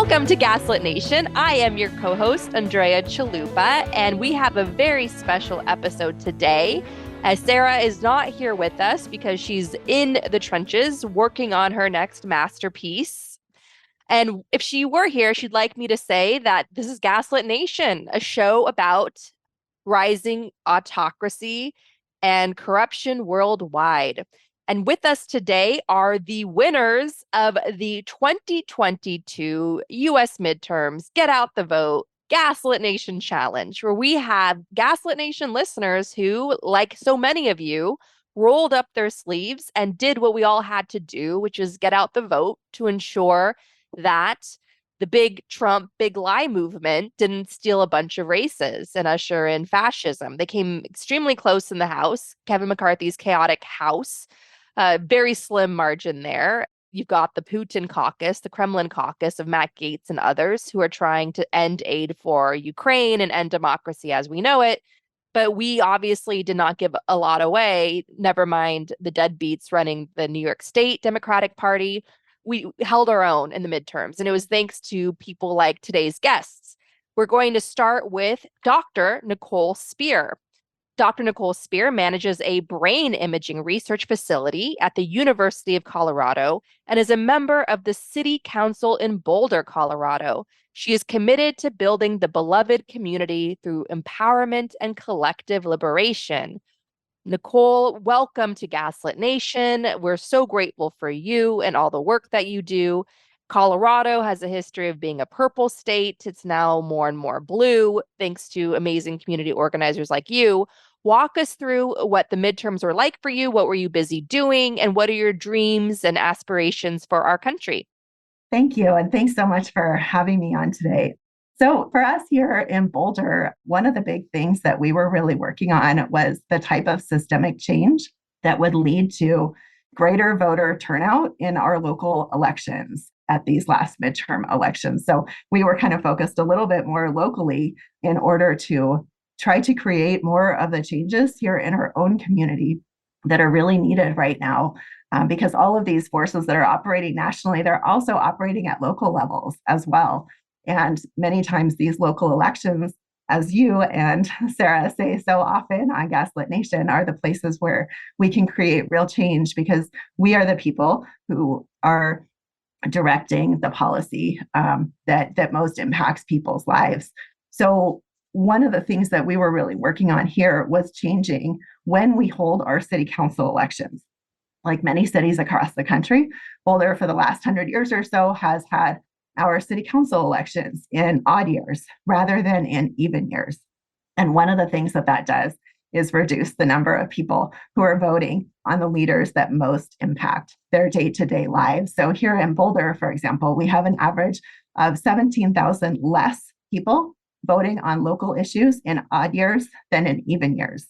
Welcome to Gaslit Nation. I am your co-host, Andrea Chalupa, and we have a very special episode today. As Sarah is not here with us because she's in the trenches working on her next masterpiece. And if she were here, she'd like me to say that this is Gaslit Nation, a show about rising autocracy and corruption worldwide. And with us today are the winners of the 2022 US midterms Get Out the Vote Gaslit Nation Challenge, where we have Gaslit Nation listeners who, like so many of you, rolled up their sleeves and did what we all had to do, which is get out the vote to ensure that the big Trump, big lie movement didn't steal a bunch of races and usher in fascism. They came extremely close in the House, Kevin McCarthy's chaotic House, very slim margin there. You've got the Putin caucus, the Kremlin caucus of Matt Gaetz and others who are trying to end aid for Ukraine and end democracy as we know it. But we obviously did not give a lot away, never mind the deadbeats running the New York State Democratic Party. We held our own in the midterms, and it was thanks to people like today's guests. We're going to start with Dr. Nicole Spear. Dr. Nicole Spear manages a brain imaging research facility at the University of Colorado and is a member of the City Council in Boulder, Colorado. She is committed to building the beloved community through empowerment and collective liberation. Nicole, welcome to Gaslit Nation. We're so grateful for you and all the work that you do. Colorado has a history of being a purple state. It's now more and more blue, thanks to amazing community organizers like you. Walk us through what the midterms were like for you. What were you busy doing? And what are your dreams and aspirations for our country? Thank you. And thanks so much for having me on today. So, for us here in Boulder, one of the big things that we were really working on was the type of systemic change that would lead to greater voter turnout in our local elections at these last midterm elections. So, we were kind of focused a little bit more locally in order to try to create more of the changes here in our own community that are really needed right now. Because all of these forces that are operating nationally, they're also operating at local levels as well. And many times these local elections, as you and Sarah say so often on Gaslit Nation, are the places where we can create real change because we are the people who are directing the policy that most impacts people's lives. So one of the things that we were really working on here was changing when we hold our city council elections. Like many cities across the country, Boulder for the last 100 years or so has had our city council elections in odd years rather than in even years. And one of the things that does is reduce the number of people who are voting on the leaders that most impact their day-to-day lives. So here in Boulder, for example, we have an average of 17,000 less people voting on local issues in odd years than in even years.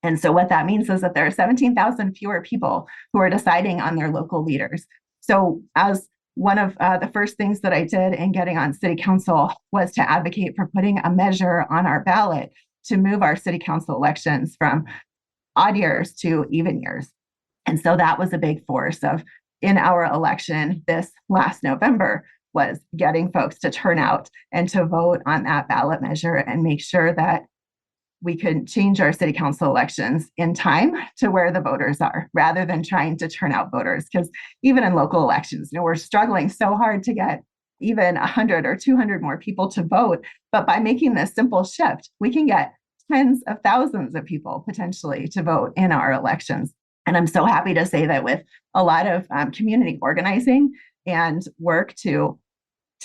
And so what that means is that there are 17,000 fewer people who are deciding on their local leaders. So as one of the first things that I did in getting on city council was to advocate for putting a measure on our ballot to move our city council elections from odd years to even years. And so that was a big force of in our election this last November was getting folks to turn out and to vote on that ballot measure and make sure that we could change our city council elections in time to where the voters are rather than trying to turn out voters. Because even in local elections, we're struggling so hard to get even 100 or 200 more people to vote. But by making this simple shift, we can get tens of thousands of people potentially to vote in our elections. And I'm so happy to say that with a lot of community organizing and work to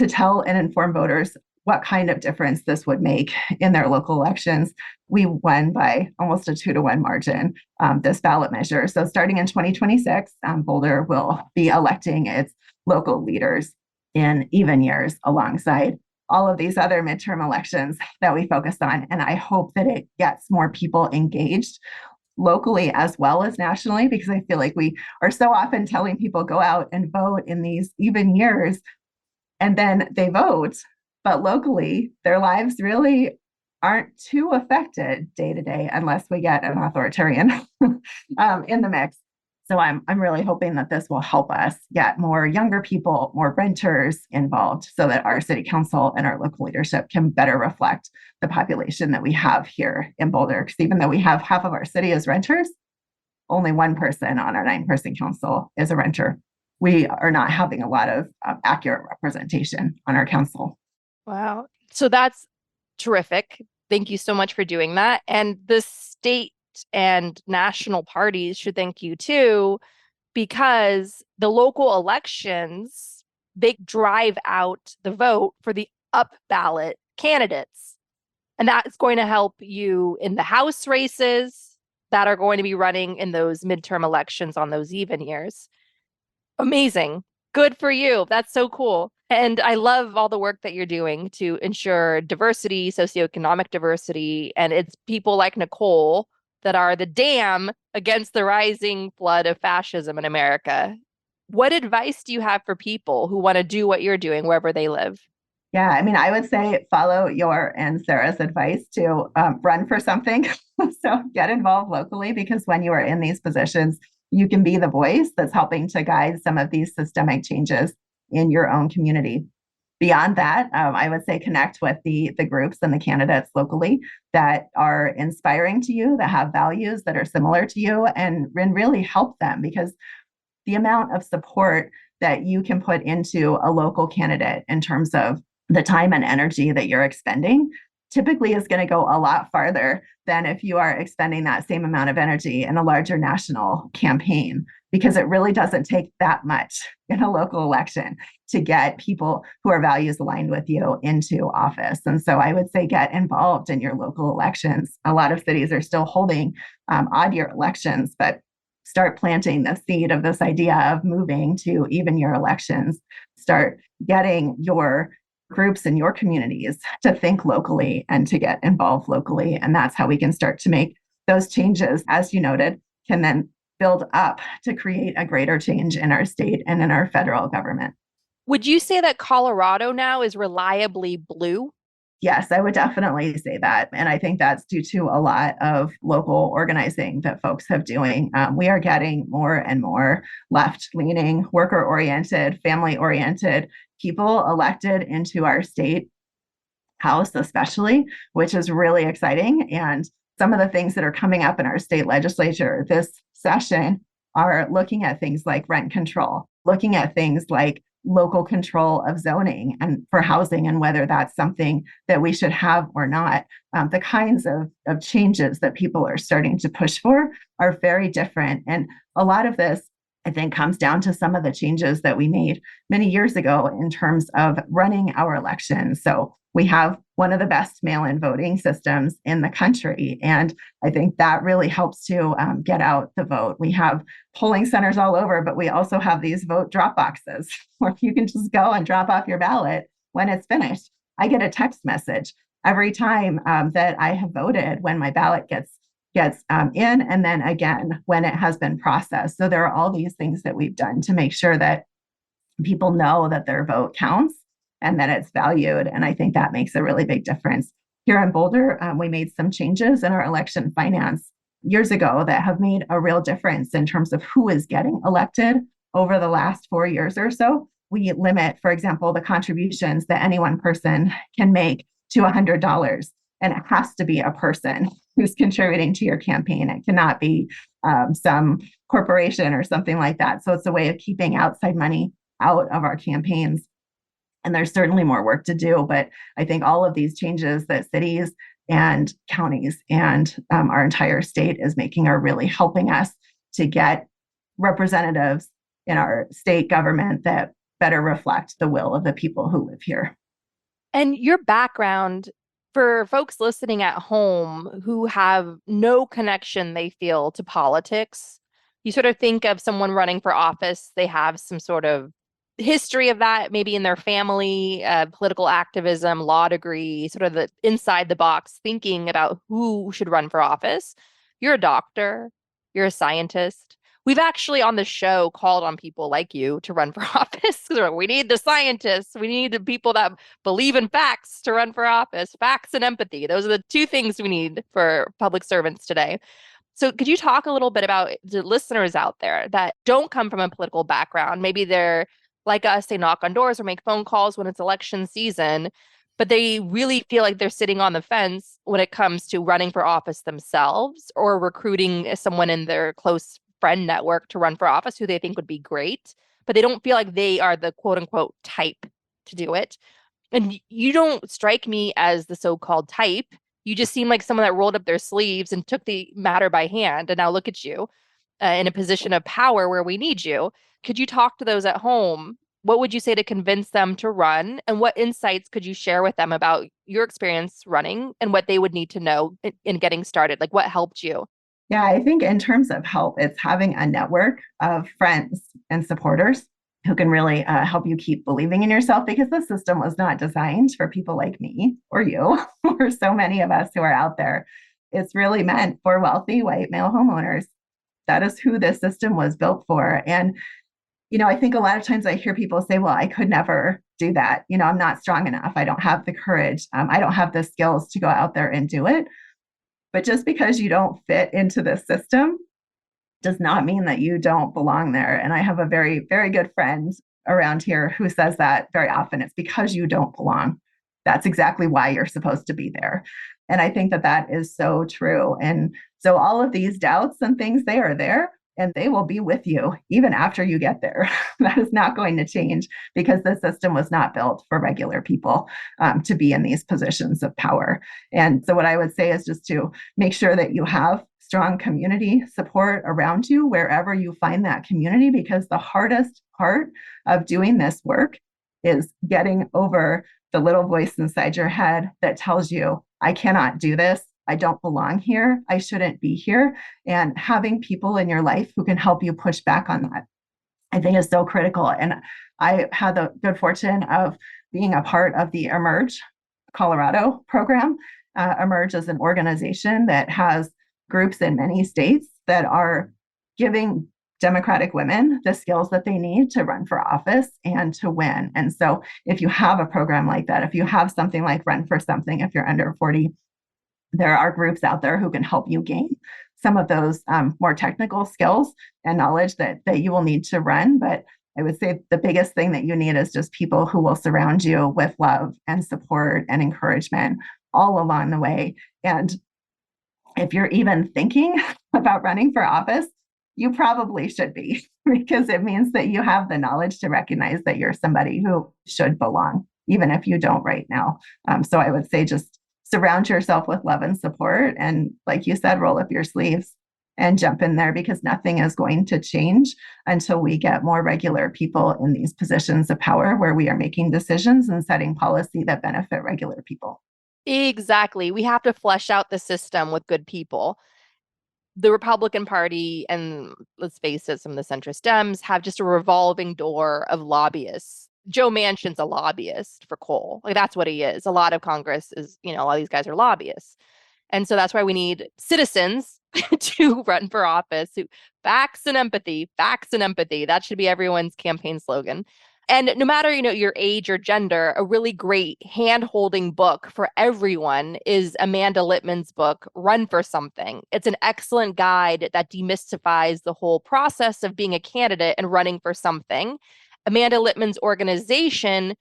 tell and inform voters what kind of difference this would make in their local elections, we won by almost a 2-to-1 margin this ballot measure. So starting in 2026, Boulder will be electing its local leaders in even years alongside all of these other midterm elections that we focused on. And I hope that it gets more people engaged locally as well as nationally, because I feel like we are so often telling people go out and vote in these even years, and then they vote, but locally, their lives really aren't too affected day to day unless we get an authoritarian in the mix. So I'm really hoping that this will help us get more younger people, more renters involved so that our city council and our local leadership can better reflect the population that we have here in Boulder. Because even though we have half of our city as renters, only one person on our 9-person council is a renter. We are not having a lot of accurate representation on our council. Wow. So that's terrific. Thank you so much for doing that. And the state and national parties should thank you too, because the local elections, they drive out the vote for the up ballot candidates. And that's going to help you in the House races that are going to be running in those midterm elections on those even years. Amazing. Good for you. That's so cool. And I love all the work that you're doing to ensure diversity, socioeconomic diversity. And it's people like Nicole that are the dam against the rising flood of fascism in America. What advice do you have for people who want to do what you're doing wherever they live? Yeah, I mean, I would say follow your and Sarah's advice to run for something. So get involved locally because when you are in these positions, you can be the voice that's helping to guide some of these systemic changes in your own community. Beyond that, I would say connect with the groups and the candidates locally that are inspiring to you, that have values that are similar to you, and really help them because the amount of support that you can put into a local candidate in terms of the time and energy that you're expending typically is going to go a lot farther than if you are expending that same amount of energy in a larger national campaign, because it really doesn't take that much in a local election to get people who are values aligned with you into office. And so I would say get involved in your local elections. A lot of cities are still holding odd year elections, but start planting the seed of this idea of moving to even year elections. Start getting your groups in your communities to think locally and to get involved locally. And that's how we can start to make those changes, as you noted, can then build up to create a greater change in our state and in our federal government. Would you say that Colorado now is reliably blue? Yes, I would definitely say that. And I think that's due to a lot of local organizing that folks have doing. We are getting more and more left-leaning, worker-oriented, family-oriented people elected into our state house, especially, which is really exciting. And some of the things that are coming up in our state legislature this session are looking at things like rent control, looking at things like local control of zoning and for housing and whether that's something that we should have or not. The kinds of changes that people are starting to push for are very different. And a lot of this, I think, comes down to some of the changes that we made many years ago in terms of running our elections. So we have one of the best mail-in voting systems in the country. And I think that really helps to get out the vote. We have polling centers all over, but we also have these vote drop boxes where you can just go and drop off your ballot when it's finished. I get a text message every time that I have voted when my ballot gets in, and then again when it has been processed. So there are all these things that we've done to make sure that people know that their vote counts and that it's valued. And I think that makes a really big difference. Here in Boulder, we made some changes in our election finance years ago that have made a real difference in terms of who is getting elected over the last 4 years or so. We limit, for example, the contributions that any one person can make to $100. And it has to be a person who's contributing to your campaign. It cannot be some corporation or something like that. So it's a way of keeping outside money out of our campaigns. And there's certainly more work to do, but I think all of these changes that cities and counties and our entire state is making are really helping us to get representatives in our state government that better reflect the will of the people who live here. And your background, for folks listening at home who have no connection, they feel, to politics, you sort of think of someone running for office, they have some sort of history of that, maybe in their family, political activism, law degree, sort of the inside the box thinking about who should run for office. You're a doctor, you're a scientist. We've actually on the show called on people like you to run for office. We need the scientists. We need the people that believe in facts to run for office. Facts and empathy. Those are the two things we need for public servants today. So could you talk a little bit about the listeners out there that don't come from a political background? Maybe they're like us, they knock on doors or make phone calls when it's election season, but they really feel like they're sitting on the fence when it comes to running for office themselves or recruiting someone in their close friend network to run for office who they think would be great, but they don't feel like they are the quote unquote type to do it. And you don't strike me as the so-called type. You just seem like someone that rolled up their sleeves and took the matter by hand. And now look at you in a position of power where we need you. Could you talk to those at home? What would you say to convince them to run? And what insights could you share with them about your experience running and what they would need to know in getting started? Like what helped you? Yeah, I think in terms of help, it's having a network of friends and supporters who can really help you keep believing in yourself, because the system was not designed for people like me or you or so many of us who are out there. It's really meant for wealthy white male homeowners. That is who this system was built for. And, I think a lot of times I hear people say, well, I could never do that. I'm not strong enough. I don't have the courage. I don't have the skills to go out there and do it. But just because you don't fit into the system does not mean that you don't belong there. And I have a very, very good friend around here who says that very often. It's because you don't belong. That's exactly why you're supposed to be there. And I think that that is so true. And so all of these doubts and things, they are there and they will be with you even after you get there. That is not going to change, because the system was not built for regular people to be in these positions of power. And so what I would say is just to make sure that you have strong community support around you wherever you find that community, because the hardest part of doing this work is getting over the little voice inside your head that tells you, I cannot do this. I don't belong here. I shouldn't be here. And having people in your life who can help you push back on that, I think, is so critical. And I had the good fortune of being a part of the Emerge Colorado program. Emerge is an organization that has groups in many states that are giving Democratic women the skills that they need to run for office and to win. And so if you have a program like that, if you have something like Run for Something, if you're under 40, there are groups out there who can help you gain some of those more technical skills and knowledge that you will need to run. But I would say the biggest thing that you need is just people who will surround you with love and support and encouragement all along the way. And if you're even thinking about running for office, you probably should be, because it means that you have the knowledge to recognize that you're somebody who should belong, even if you don't right now. So I would say just surround yourself with love and support. And like you said, roll up your sleeves and jump in there, because nothing is going to change until we get more regular people in these positions of power where we are making decisions and setting policy that benefit regular people. Exactly. We have to flesh out the system with good people. The Republican Party and, let's face it, some of the centrist Dems have just a revolving door of lobbyists. Joe Manchin's a lobbyist for coal. Like that's what he is. A lot of Congress is, a lot of these guys are lobbyists. And so that's why we need citizens to run for office who facts and empathy, facts and empathy. That should be everyone's campaign slogan. And no matter, your age or gender, a really great hand-holding book for everyone is Amanda Littman's book, Run for Something. It's an excellent guide that demystifies the whole process of being a candidate and running for something. Amanda Littman's organization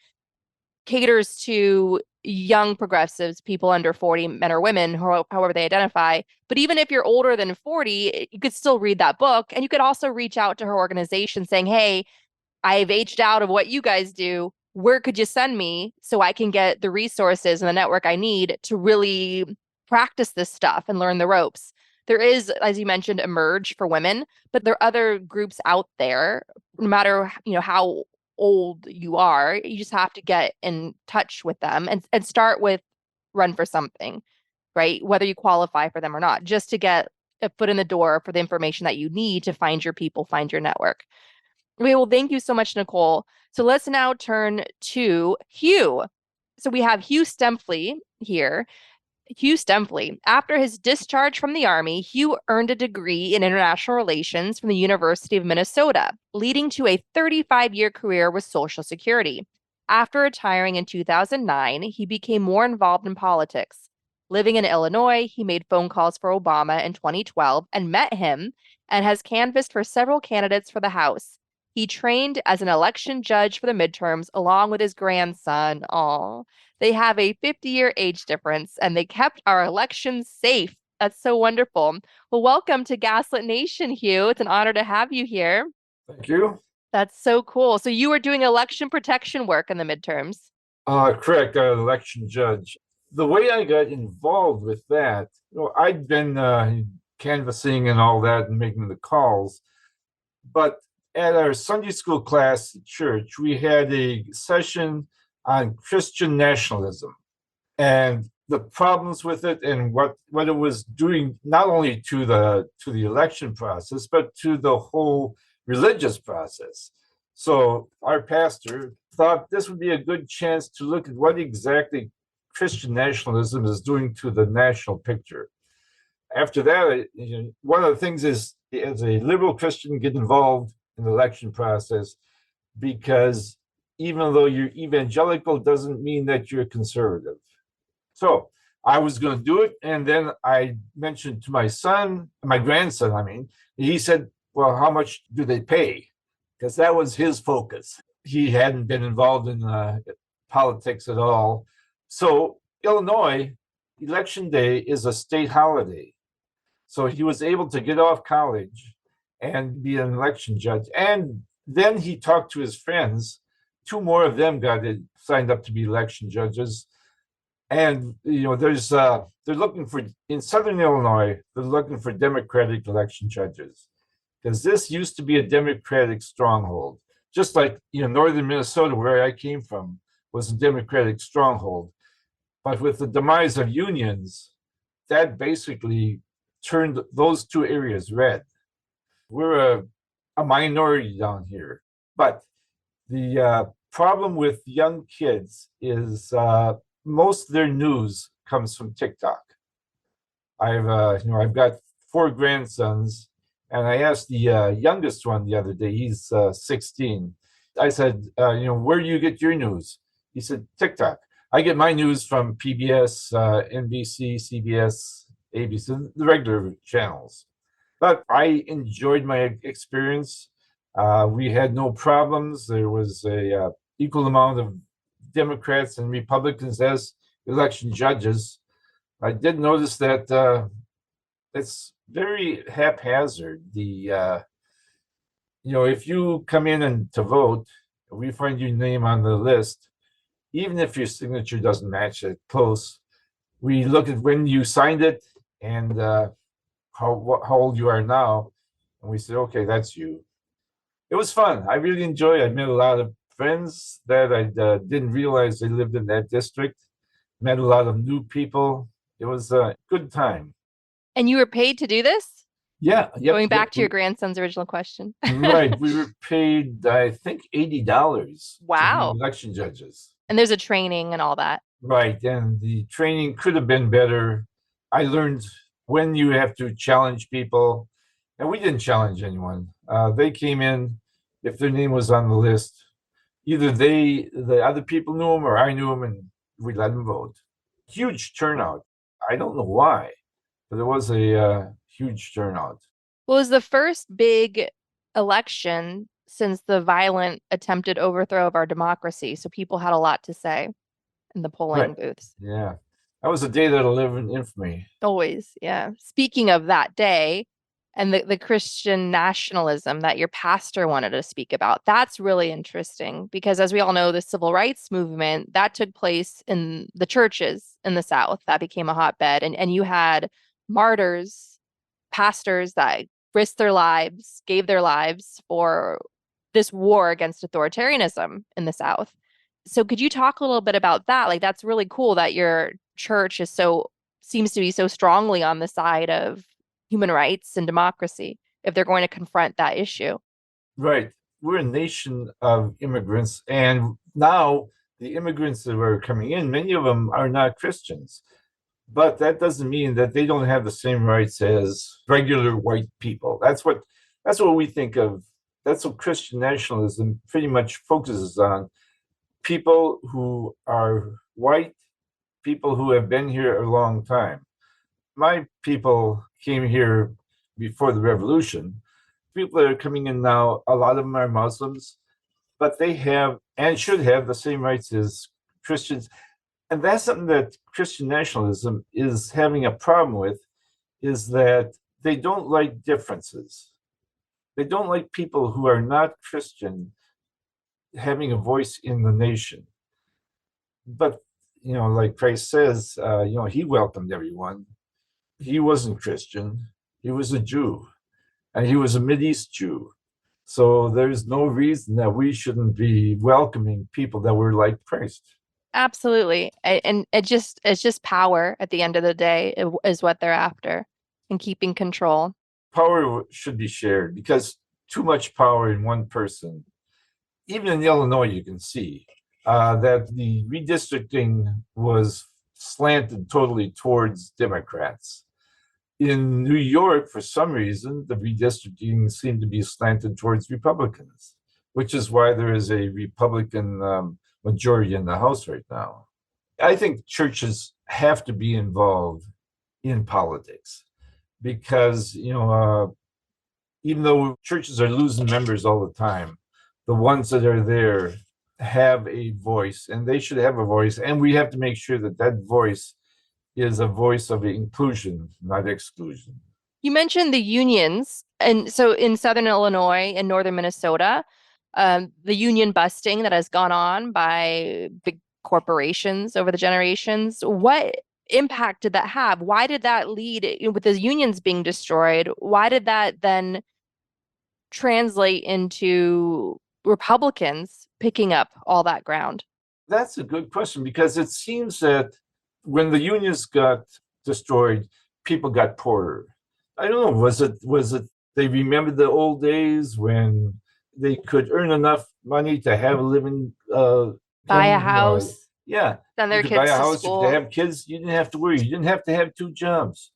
caters to young progressives, people under 40, men or women, however they identify. But even if you're older than 40, you could still read that book. And you could also reach out to her organization saying, hey, I've aged out of what you guys do. Where could you send me so I can get the resources and the network I need to really practice this stuff and learn the ropes? There is, as you mentioned, Emerge for women, but there are other groups out there, no matter, how old you are, you just have to get in touch with them and start with Run for Something, right? Whether you qualify for them or not, just to get a foot in the door for the information that you need to find your people, find your network. Okay, well, thank you so much, Nicole. So let's now turn to Hugh. So we have Hugh Stempfli here. Hugh Stempfli. After his discharge from the Army, Hugh earned a degree in international relations from the University of Minnesota, leading to a 35-year career with Social Security. After retiring in 2009, he became more involved in politics. Living in Illinois, he made phone calls for Obama in 2012 and met him and has canvassed for several candidates for the House. He trained as an election judge for the midterms along with his grandson. Oh, they have a 50-year age difference and they kept our elections safe. That's so wonderful. Well, welcome to Gaslit Nation, Hugh. It's an honor to have you here. Thank you. That's so cool. So you were doing election protection work in the midterms. Correct, election judge. The way I got involved with that, I'd been canvassing and all that and making the calls, but at our Sunday school class at church, we had a session on Christian nationalism and the problems with it and what it was doing not only to the election process, but to the whole religious process. So our pastor thought this would be a good chance to look at what exactly Christian nationalism is doing to the national picture. After that, one of the things is, as a liberal Christian, get involved in the election process, because even though you're evangelical doesn't mean that you're conservative. So I was going to do it, and then I mentioned to my grandson, he said, well, how much do they pay? Because that was his focus. He hadn't been involved in politics at all. So Illinois, Election Day is a state holiday. So he was able to get off college and be an election judge. And then he talked to his friends. Two more of them signed up to be election judges. And they're looking for, in Southern Illinois, they're looking for Democratic election judges, because this used to be a Democratic stronghold. Just like northern Minnesota, where I came from, was a Democratic stronghold. But with the demise of unions, that basically turned those two areas red. We're a minority down here. But the problem with young kids is most of their news comes from TikTok. I've got 4 grandsons, and I asked the youngest one the other day. He's 16. I said, where do you get your news? He said, TikTok. I get my news from PBS, NBC, CBS, ABC, the regular channels. But I enjoyed my experience. We had no problems. There was a equal amount of Democrats and Republicans as election judges. I did notice that it's very haphazard. If you come in and to vote, we find your name on the list, even if your signature doesn't match it close. We look at when you signed it and how old you are now, and we said, okay, that's you. It was fun. I really enjoyed it. I met a lot of friends that I didn't realize they lived in that district. Met a lot of new people. It was a good time. And you were paid to do this? Yeah. Yep, Going back to your grandson's original question. Right. We were paid, I think, $80 Wow. to be election judges. And there's a training and all that. Right. And the training could have been better. I learned when you have to challenge people. And we didn't challenge anyone. They came in, if their name was on the list, either the other people knew them or I knew them, and we let them vote. Huge turnout. I don't know why, but there was a huge turnout. Well, it was the first big election since the violent attempted overthrow of our democracy. So people had a lot to say in the polling booths. Yeah. That was a day that'll live in infamy. Always. Yeah. Speaking of that day and the Christian nationalism that your pastor wanted to speak about, that's really interesting because, as we all know, the civil rights movement that took place in the churches in the South, that became a hotbed. And you had martyrs, pastors that risked their lives, gave their lives for this war against authoritarianism in the South. So could you talk a little bit about that? Like, that's really cool that your church seems to be so strongly on the side of human rights and democracy if they're going to confront that issue. Right. We're a nation of immigrants, and now the immigrants that are coming in, many of them are not Christians. But that doesn't mean that they don't have the same rights as regular white people. That's what we think of. That's what Christian nationalism pretty much focuses on. People who are white, people who have been here a long time. My people came here before the revolution. People that are coming in now, a lot of them are Muslims, but they have and should have the same rights as Christians. And that's something that Christian nationalism is having a problem with, is that they don't like differences. They don't like people who are not Christian having a voice in the nation. But, like Christ says, he welcomed everyone. He wasn't Christian. He was a Jew, and he was a Mideast Jew. So there's no reason that we shouldn't be welcoming people that were like Christ. Absolutely. And it's just power at the end of the day is what they're after, and keeping control. Power should be shared, because too much power in one person, even in Illinois, you can see that the redistricting was slanted totally towards Democrats. In New York, for some reason, the redistricting seemed to be slanted towards Republicans, which is why there is a Republican majority in the House right now. I think churches have to be involved in politics because, even though churches are losing members all the time, the ones that are there have a voice, and they should have a voice. And we have to make sure that that voice is a voice of inclusion, not exclusion. You mentioned the unions. And so in Southern Illinois and Northern Minnesota, the union busting that has gone on by big corporations over the generations, what impact did that have? Why did that lead, with the unions being destroyed? Why did that then translate into Republicans picking up all that ground? That's a good question, because it seems that when the unions got destroyed, people got poorer. I don't know, was it they remembered the old days when they could earn enough money to have a living, Buy a house, yeah, send their you could buy kids a to house, you school. could have kids, you didn't have to worry, you didn't have to have two jobs.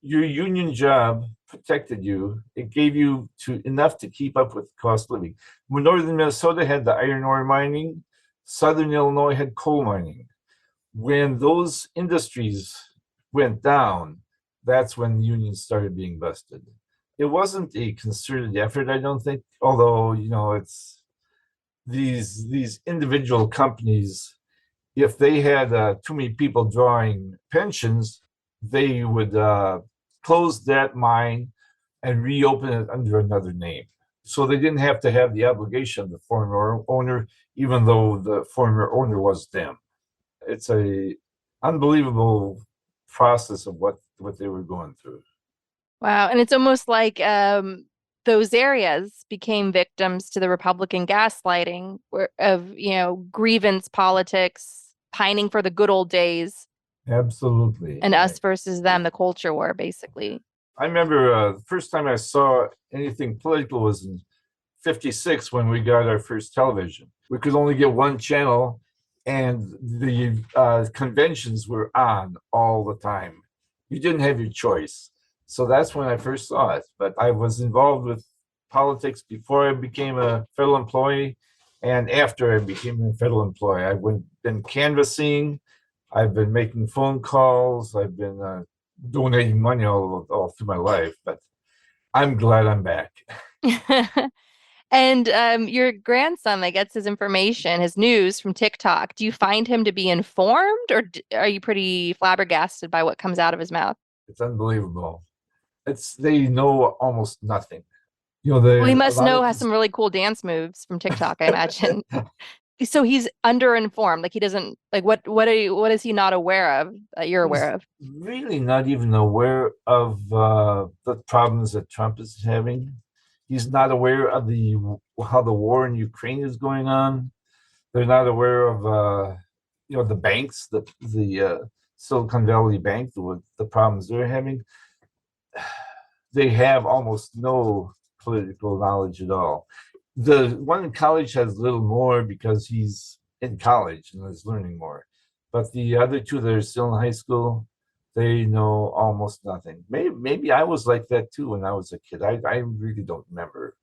Your union job protected you. It gave you enough to keep up with cost of living. When Northern Minnesota had the iron ore mining, Southern Illinois had coal mining. When those industries went down, that's when unions started being busted. It wasn't a concerted effort, I don't think, although, it's these individual companies, if they had too many people drawing pensions, they would close that mine and reopen it under another name. So they didn't have to have the obligation of the former owner, even though the former owner was them. It's a unbelievable process of what they were going through. Wow. And it's almost like those areas became victims to the Republican gaslighting of, grievance politics, pining for the good old days, Absolutely. and us versus them, the culture war, basically. I remember the first time I saw anything political was in '56 when we got our first television. We could only get one channel, and the conventions were on all the time. You didn't have your choice. So that's when I first saw it. But I was involved with politics before I became a federal employee and after I became a federal employee. I've been canvassing, I've been making phone calls, I've been donating money all through my life, but I'm glad I'm back. And your grandson that gets his information, his news from TikTok, do you find him to be informed, or are you pretty flabbergasted by what comes out of his mouth? It's unbelievable. They know almost nothing. Well, he must has some really cool dance moves from TikTok, I imagine. So he's underinformed. Like he doesn't what is he not aware of that you're aware of? Really not even aware of the problems that Trump is having. He's not aware of how the war in Ukraine is going on. They're not aware of the banks, the Silicon Valley Bank, the problems they're having. They have almost no political knowledge at all. The one in college has a little more because he's in college and is learning more. But the other two that are still in high school, they know almost nothing. Maybe I was like that too when I was a kid. I really don't remember,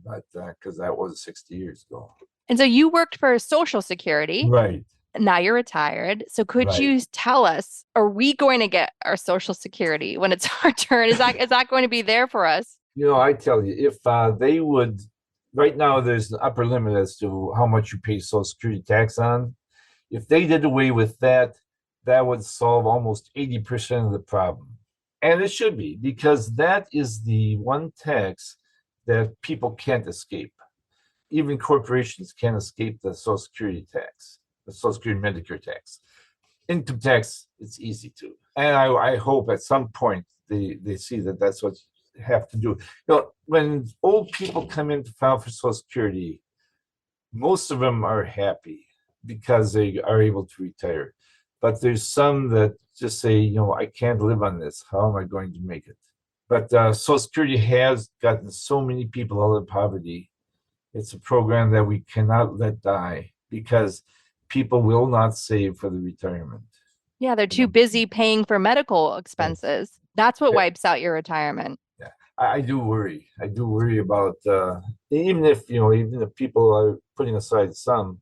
but because that was 60 years ago. And so you worked for Social Security. Right. Now you're retired. So could Right. you tell us, are we going to get our Social Security when it's our turn? Is that going to be there for us? I tell you, if they would, right now there's an upper limit as to how much you pay Social Security tax on. If they did away with that, that would solve almost 80% of the problem. And it should be, because that is the one tax that people can't escape. Even corporations can't escape the Social Security tax, the Social Security Medicare tax. Income tax, it's easy to. And I hope at some point they see that that's what you have to do. When old people come in to file for Social Security, most of them are happy because they are able to retire. But there's some that just say, I can't live on this. How am I going to make it? But Social Security has gotten so many people out of poverty. It's a program that we cannot let die because people will not save for the retirement. Yeah, they're too busy paying for medical Yes. expenses. That's what Yeah. wipes out your retirement. Yeah. I do worry. I do worry about even if people are putting aside some,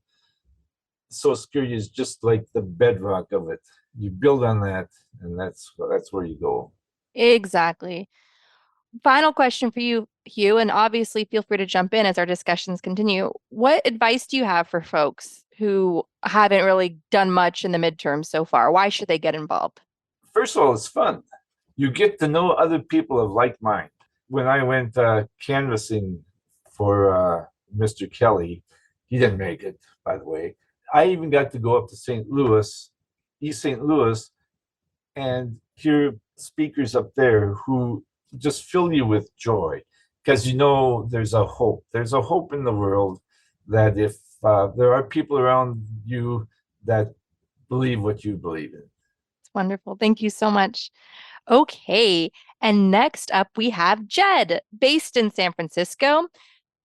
Social Security is just like the bedrock of it. You build on that, and that's where you go. Exactly. Final question for you, Hugh, and obviously feel free to jump in as our discussions continue. What advice do you have for folks who haven't really done much in the midterms so far? Why should they get involved? First of all, it's fun. You get to know other people of like mind. When I went canvassing for Mr. Kelly, he didn't make it, by the way. I even got to go up to St. Louis, East St. Louis, and hear speakers up there who just fill you with joy because there's a hope. There's a hope in the world that if there are people around you that believe what you believe in. It's wonderful. Thank you so much. Okay. And next up, we have Jed, based in San Francisco.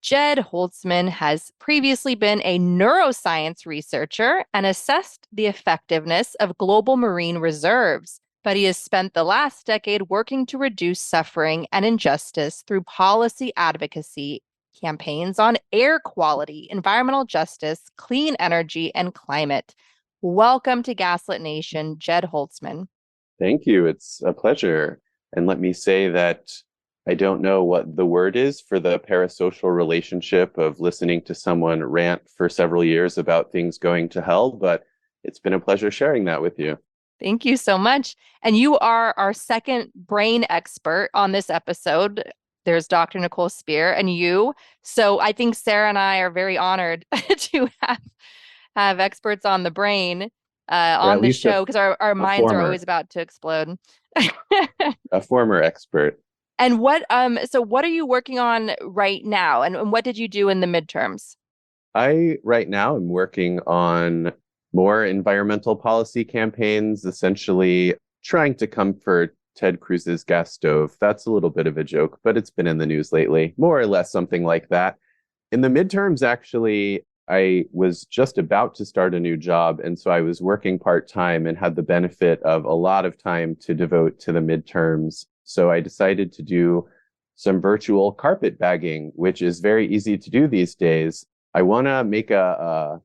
Jed Holtzman has previously been a neuroscience researcher and assessed the effectiveness of global marine reserves, but he has spent the last decade working to reduce suffering and injustice through policy advocacy campaigns on air quality, environmental justice, clean energy, and climate. Welcome to Gaslit Nation, Jed Holtzman. Thank you. It's a pleasure. And let me say that I don't know what the word is for the parasocial relationship of listening to someone rant for several years about things going to hell, but it's been a pleasure sharing that with you. Thank you so much. And you are our second brain expert on this episode. There's Dr. Nicole Spear and you. So I think Sarah and I are very honored to have experts on the brain on the show because our minds are always about to explode. A former expert. And so what are you working on right now? And what did you do in the midterms? Right now, I'm working on more environmental policy campaigns, essentially trying to comfort Ted Cruz's gas stove. That's a little bit of a joke, but it's been in the news lately, more or less something like that. In the midterms, actually, I was just about to start a new job, and so I was working part-time and had the benefit of a lot of time to devote to the midterms. So I decided to do some virtual carpet bagging, which is very easy to do these days. I want to make a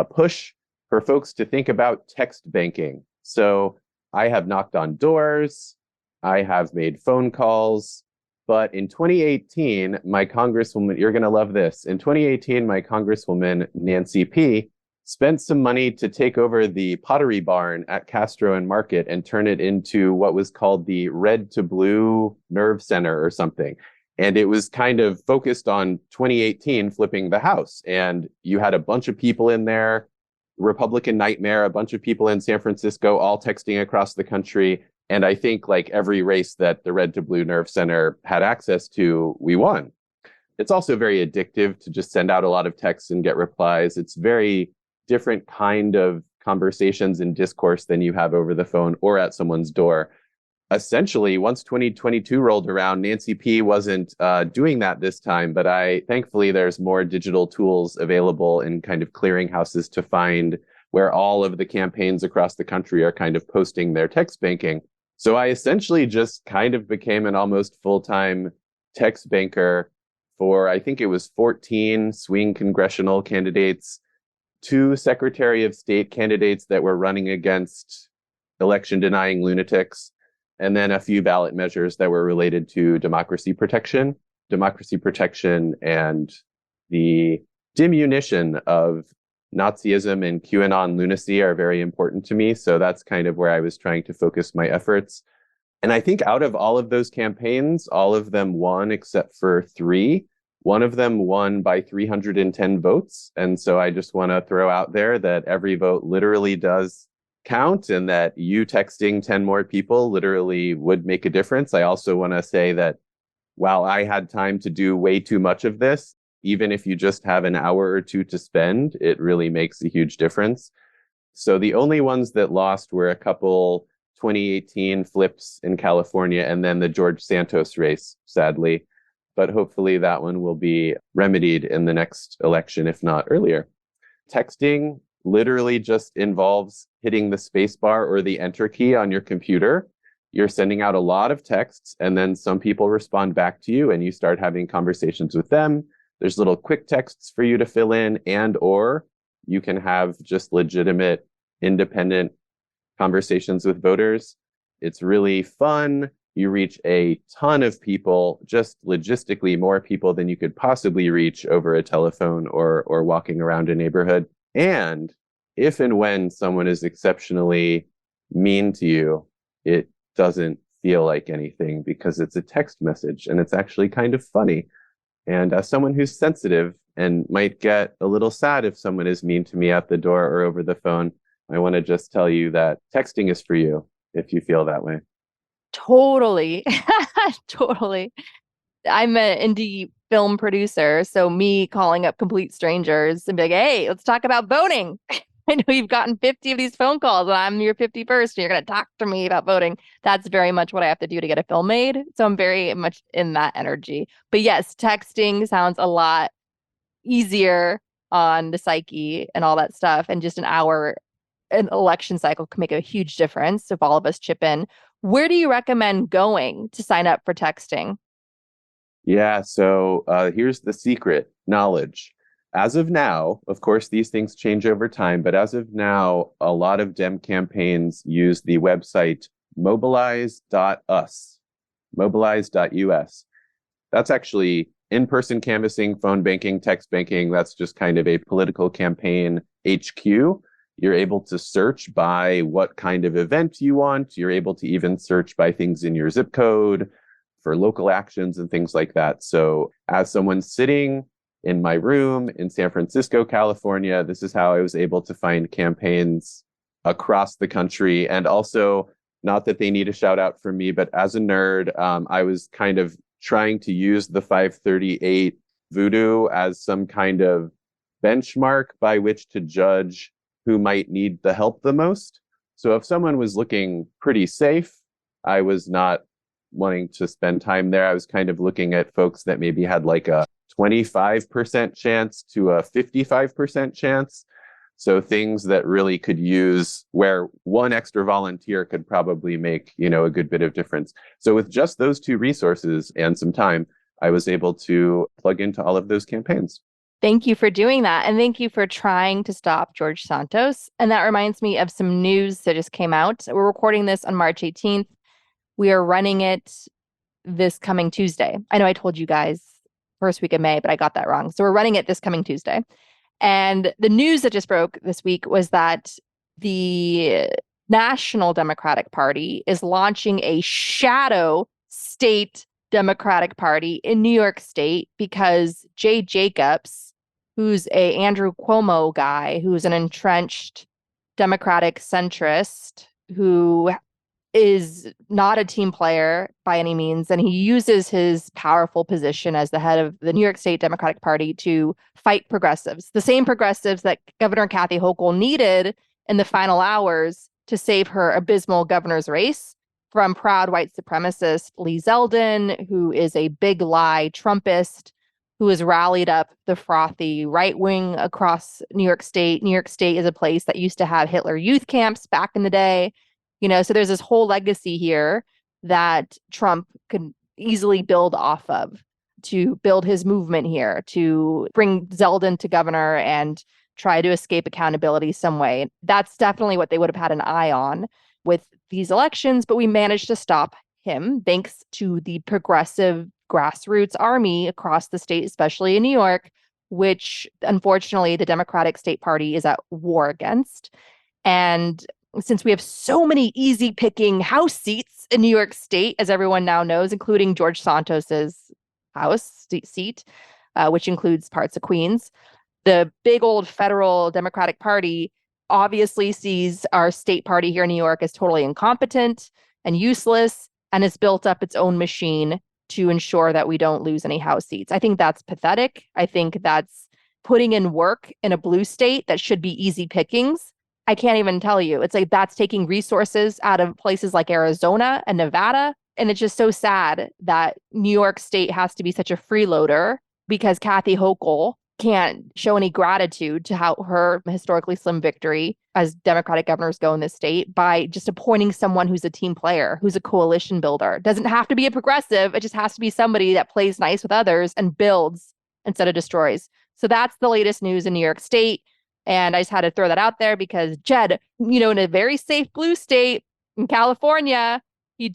push for folks to think about text banking. So I have knocked on doors, I have made phone calls, but in 2018, my congresswoman, you're going to love this. In 2018, my congresswoman, Nancy P., spent some money to take over the Pottery Barn at Castro and Market and turn it into what was called the Red to Blue Nerve Center or something. And it was kind of focused on 2018 flipping the House. And you had a bunch of people in there, Republican nightmare, a bunch of people in San Francisco, all texting across the country. And I think like every race that the Red to Blue Nerve Center had access to, we won. It's also very addictive to just send out a lot of texts and get replies. It's very different kind of conversations and discourse than you have over the phone or at someone's door. Essentially, once 2022 rolled around, Nancy P. wasn't doing that this time, but thankfully there's more digital tools available in kind of clearinghouses to find where all of the campaigns across the country are kind of posting their text banking. So I essentially just kind of became an almost full-time text banker for, I think it was 14 swing congressional candidates 2 Secretary of State candidates that were running against election-denying lunatics, and then a few ballot measures that were related to democracy protection. Democracy protection and the diminution of Nazism and QAnon lunacy are very important to me. So that's kind of where I was trying to focus my efforts. And I think out of all of those campaigns, all of them won except for 3. One of them won by 310 votes. And so I just want to throw out there that every vote literally does count, and that you texting 10 more people literally would make a difference. I also want to say that while I had time to do way too much of this, even if you just have an hour or 2 to spend, it really makes a huge difference. So the only ones that lost were a couple 2018 flips in California and then the George Santos race, sadly. But hopefully that one will be remedied in the next election, if not earlier. Texting literally just involves hitting the space bar or the enter key on your computer. You're sending out a lot of texts, and then some people respond back to you, and you start having conversations with them. There's little quick texts for you to fill in, and or you can have just legitimate, independent conversations with voters. It's really fun. You reach a ton of people, just logistically more people than you could possibly reach over a telephone or walking around a neighborhood. And if and when someone is exceptionally mean to you, it doesn't feel like anything because it's a text message and it's actually kind of funny. And as someone who's sensitive and might get a little sad if someone is mean to me at the door or over the phone, I want to just tell you that texting is for you if you feel that way. Totally. Totally. I'm an indie film producer, so me calling up complete strangers and be like, hey, let's talk about voting. I know you've gotten 50 of these phone calls and I'm your 51st and you're going to talk to me about voting. That's very much what I have to do to get a film made. So I'm very much in that energy. But yes, texting sounds a lot easier on the psyche and all that stuff. And just an hour, an election cycle can make a huge difference if all of us chip in. Where do you recommend going to sign up for texting? Yeah, so here's the secret knowledge. As of now, of course, these things change over time, but as of now, a lot of Dem campaigns use the website mobilize.us, mobilize.us. That's actually in-person canvassing, phone banking, text banking. That's just kind of a political campaign HQ. You're able to search by what kind of event you want. You're able to even search by things in your zip code for local actions and things like that. So as someone sitting in my room in San Francisco, California, this is how I was able to find campaigns across the country. And also, not that they need a shout out from me, but as a nerd, I was kind of trying to use the 538 voodoo as some kind of benchmark by which to judge who might need the help the most. So if someone was looking pretty safe, I was not wanting to spend time there. I was kind of looking at folks that maybe had like a 25% chance to a 55% chance. So things that really could use where one extra volunteer could probably make, a good bit of difference. So with just those 2 resources and some time, I was able to plug into all of those campaigns. Thank you for doing that. And thank you for trying to stop George Santos. And that reminds me of some news that just came out. We're recording this on March 18th. We are running it this coming Tuesday. I know I told you guys first week of May, but I got that wrong. So we're running it this coming Tuesday. And the news that just broke this week was that the National Democratic Party is launching a shadow state Democratic Party in New York State because Jay Jacobs, who's a Andrew Cuomo guy, who's an entrenched Democratic centrist who is not a team player by any means, and he uses his powerful position as the head of the New York State Democratic Party to fight progressives, the same progressives that Governor Kathy Hochul needed in the final hours to save her abysmal governor's race from proud white supremacist Lee Zeldin, who is a big lie Trumpist, who has rallied up the frothy right wing across New York State. New York State is a place that used to have Hitler youth camps back in the day. So there's this whole legacy here that Trump could easily build off of to build his movement here, to bring Zeldin to governor and try to escape accountability some way. That's definitely what they would have had an eye on with these elections, but we managed to stop him thanks to the progressive grassroots army across the state, especially in New York, which unfortunately the Democratic State Party is at war against. And since we have so many easy picking House seats in New York State, as everyone now knows, including George Santos's House seat, which includes parts of Queens, the big old federal Democratic Party obviously sees our state party here in New York as totally incompetent and useless and has built up its own machine to ensure that we don't lose any House seats. I think that's pathetic. I think that's putting in work in a blue state that should be easy pickings. I can't even tell you. It's like that's taking resources out of places like Arizona and Nevada. And it's just so sad that New York State has to be such a freeloader because Kathy Hochul can't show any gratitude to how her historically slim victory as Democratic governors go in this state by just appointing someone who's a team player, who's a coalition builder. It doesn't have to be a progressive. It just has to be somebody that plays nice with others and builds instead of destroys. So that's the latest news in New York State. And I just had to throw that out there because Jed, in a very safe blue state in California, he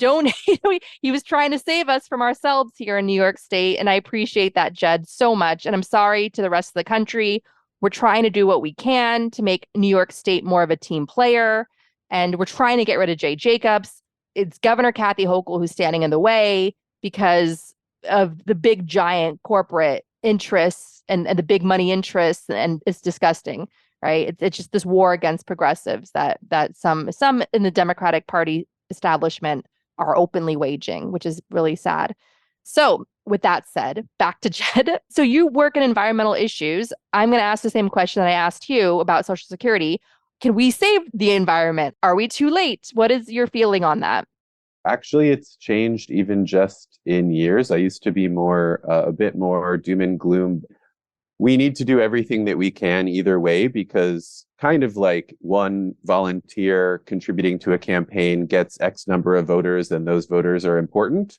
was trying to save us from ourselves here in New York State. And I appreciate that, Jed, so much. And I'm sorry to the rest of the country. We're trying to do what we can to make New York State more of a team player. And we're trying to get rid of Jay Jacobs. It's Governor Kathy Hochul who's standing in the way because of the big giant corporate interests and the big money interests. And it's disgusting, right? It's just this war against progressives that some in the Democratic Party establishment are openly waging, which is really sad. So with that said, back to Jed. So you work in environmental issues. I'm going to ask the same question that I asked you about Social Security. Can we save the environment? Are we too late? What is your feeling on that? Actually, it's changed even just in years. I used to be a bit more doom and gloom. We need to do everything that we can either way because kind of like one volunteer contributing to a campaign gets X number of voters and those voters are important.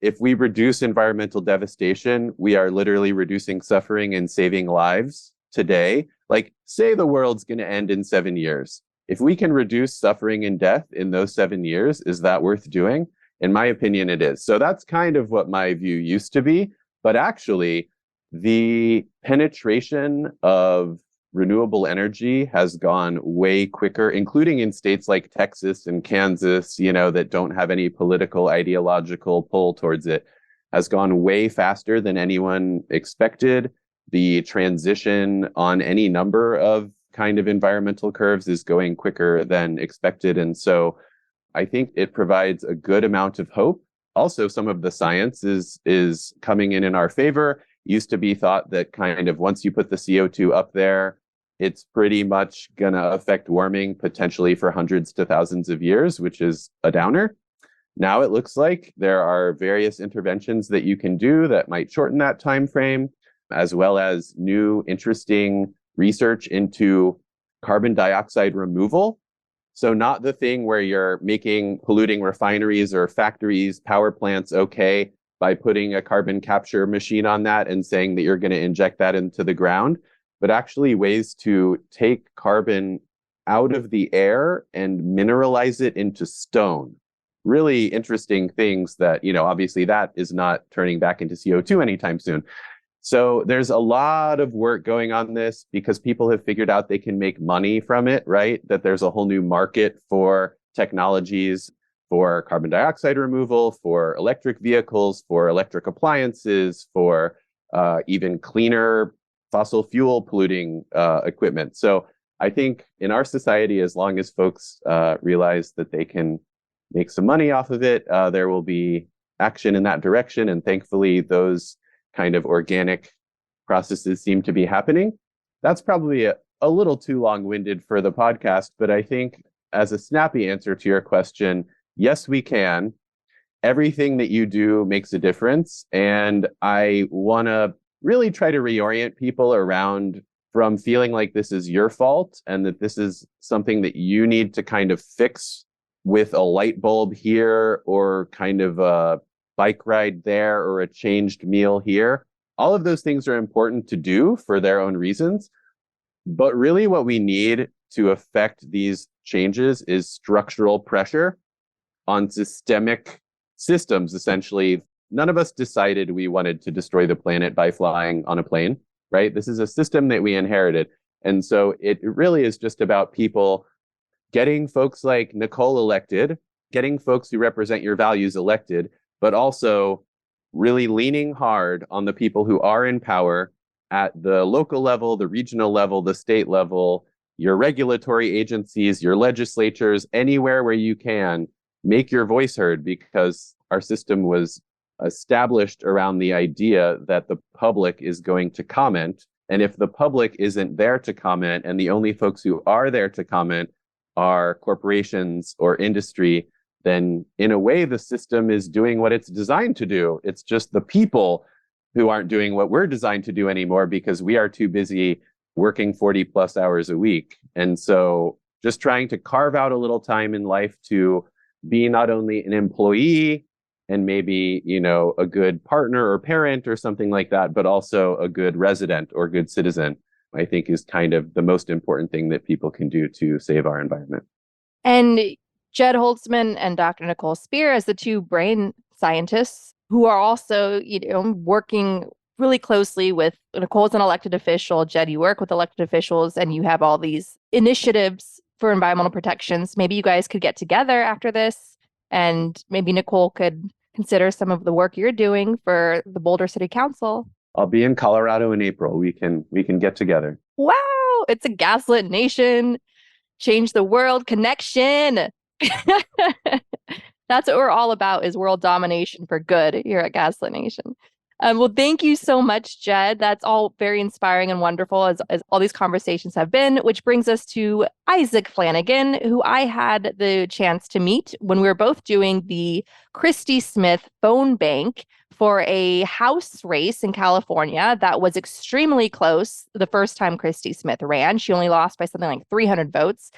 If we reduce environmental devastation, we are literally reducing suffering and saving lives today. Like, say the world's going to end in 7 years. If we can reduce suffering and death in those 7 years, is that worth doing? In my opinion, it is. So that's kind of what my view used to be. But actually, the penetration of renewable energy has gone way quicker, including in states like Texas and Kansas, that don't have any political ideological pull towards it, has gone way faster than anyone expected. The transition on any number of kind of environmental curves is going quicker than expected. And so I think it provides a good amount of hope. Also, some of the science is coming in our favor. Used to be thought that kind of once you put the CO2 up there, it's pretty much going to affect warming potentially for hundreds to thousands of years, which is a downer. Now it looks like there are various interventions that you can do that might shorten that time frame, as well as new interesting research into carbon dioxide removal. So not the thing where you're making polluting refineries or factories, power plants okay by putting a carbon capture machine on that and saying that you're going to inject that into the ground, but actually ways to take carbon out of the air and mineralize it into stone. Really interesting things that, obviously that is not turning back into CO2 anytime soon. So there's a lot of work going on this because people have figured out they can make money from it, right? That there's a whole new market for technologies for carbon dioxide removal, for electric vehicles, for electric appliances, for even cleaner fossil fuel polluting equipment. So I think in our society, as long as folks realize that they can make some money off of it, there will be action in that direction. And thankfully, those kind of organic processes seem to be happening. That's probably a little too long-winded for the podcast, but I think as a snappy answer to your question, yes, we can. Everything that you do makes a difference. And I want to really try to reorient people around from feeling like this is your fault and that this is something that you need to kind of fix with a light bulb here or kind of a bike ride there or a changed meal here. All of those things are important to do for their own reasons. But really what we need to affect these changes is structural pressure on systemic systems, essentially. None of us decided we wanted to destroy the planet by flying on a plane, right? This is a system that we inherited. And so it really is just about people getting folks like Nicole elected, getting folks who represent your values elected, but also really leaning hard on the people who are in power at the local level, the regional level, the state level, your regulatory agencies, your legislatures, anywhere where you can, make your voice heard, because our system was established around the idea that the public is going to comment. And if the public isn't there to comment, and the only folks who are there to comment are corporations or industry, then in a way, the system is doing what it's designed to do. It's just the people who aren't doing what we're designed to do anymore because we are too busy working 40 plus hours a week. And so just trying to carve out a little time in life to be not only an employee and maybe, a good partner or parent or something like that, but also a good resident or good citizen, I think is kind of the most important thing that people can do to save our environment. And Jed Holtzman and Dr. Nicole Spear, as the two brain scientists who are also, working really closely with, Nicole's an elected official, Jed, you work with elected officials, and you have all these initiatives for environmental protections. Maybe you guys could get together after this, and maybe Nicole could consider some of the work you're doing for the Boulder City Council. I'll be in Colorado in April. We can get together. Wow, it's a Gaslit Nation, change the world connection. That's what we're all about, is world domination for good here at Gaslit Nation. Well, thank you so much, Jed. That's all very inspiring and wonderful, as all these conversations have been, which brings us to Isaac Flanagan, who I had the chance to meet when we were both doing the Christy Smith phone bank for a House race in California that was extremely close the first time Christy Smith ran. She only lost by something like 300 votes.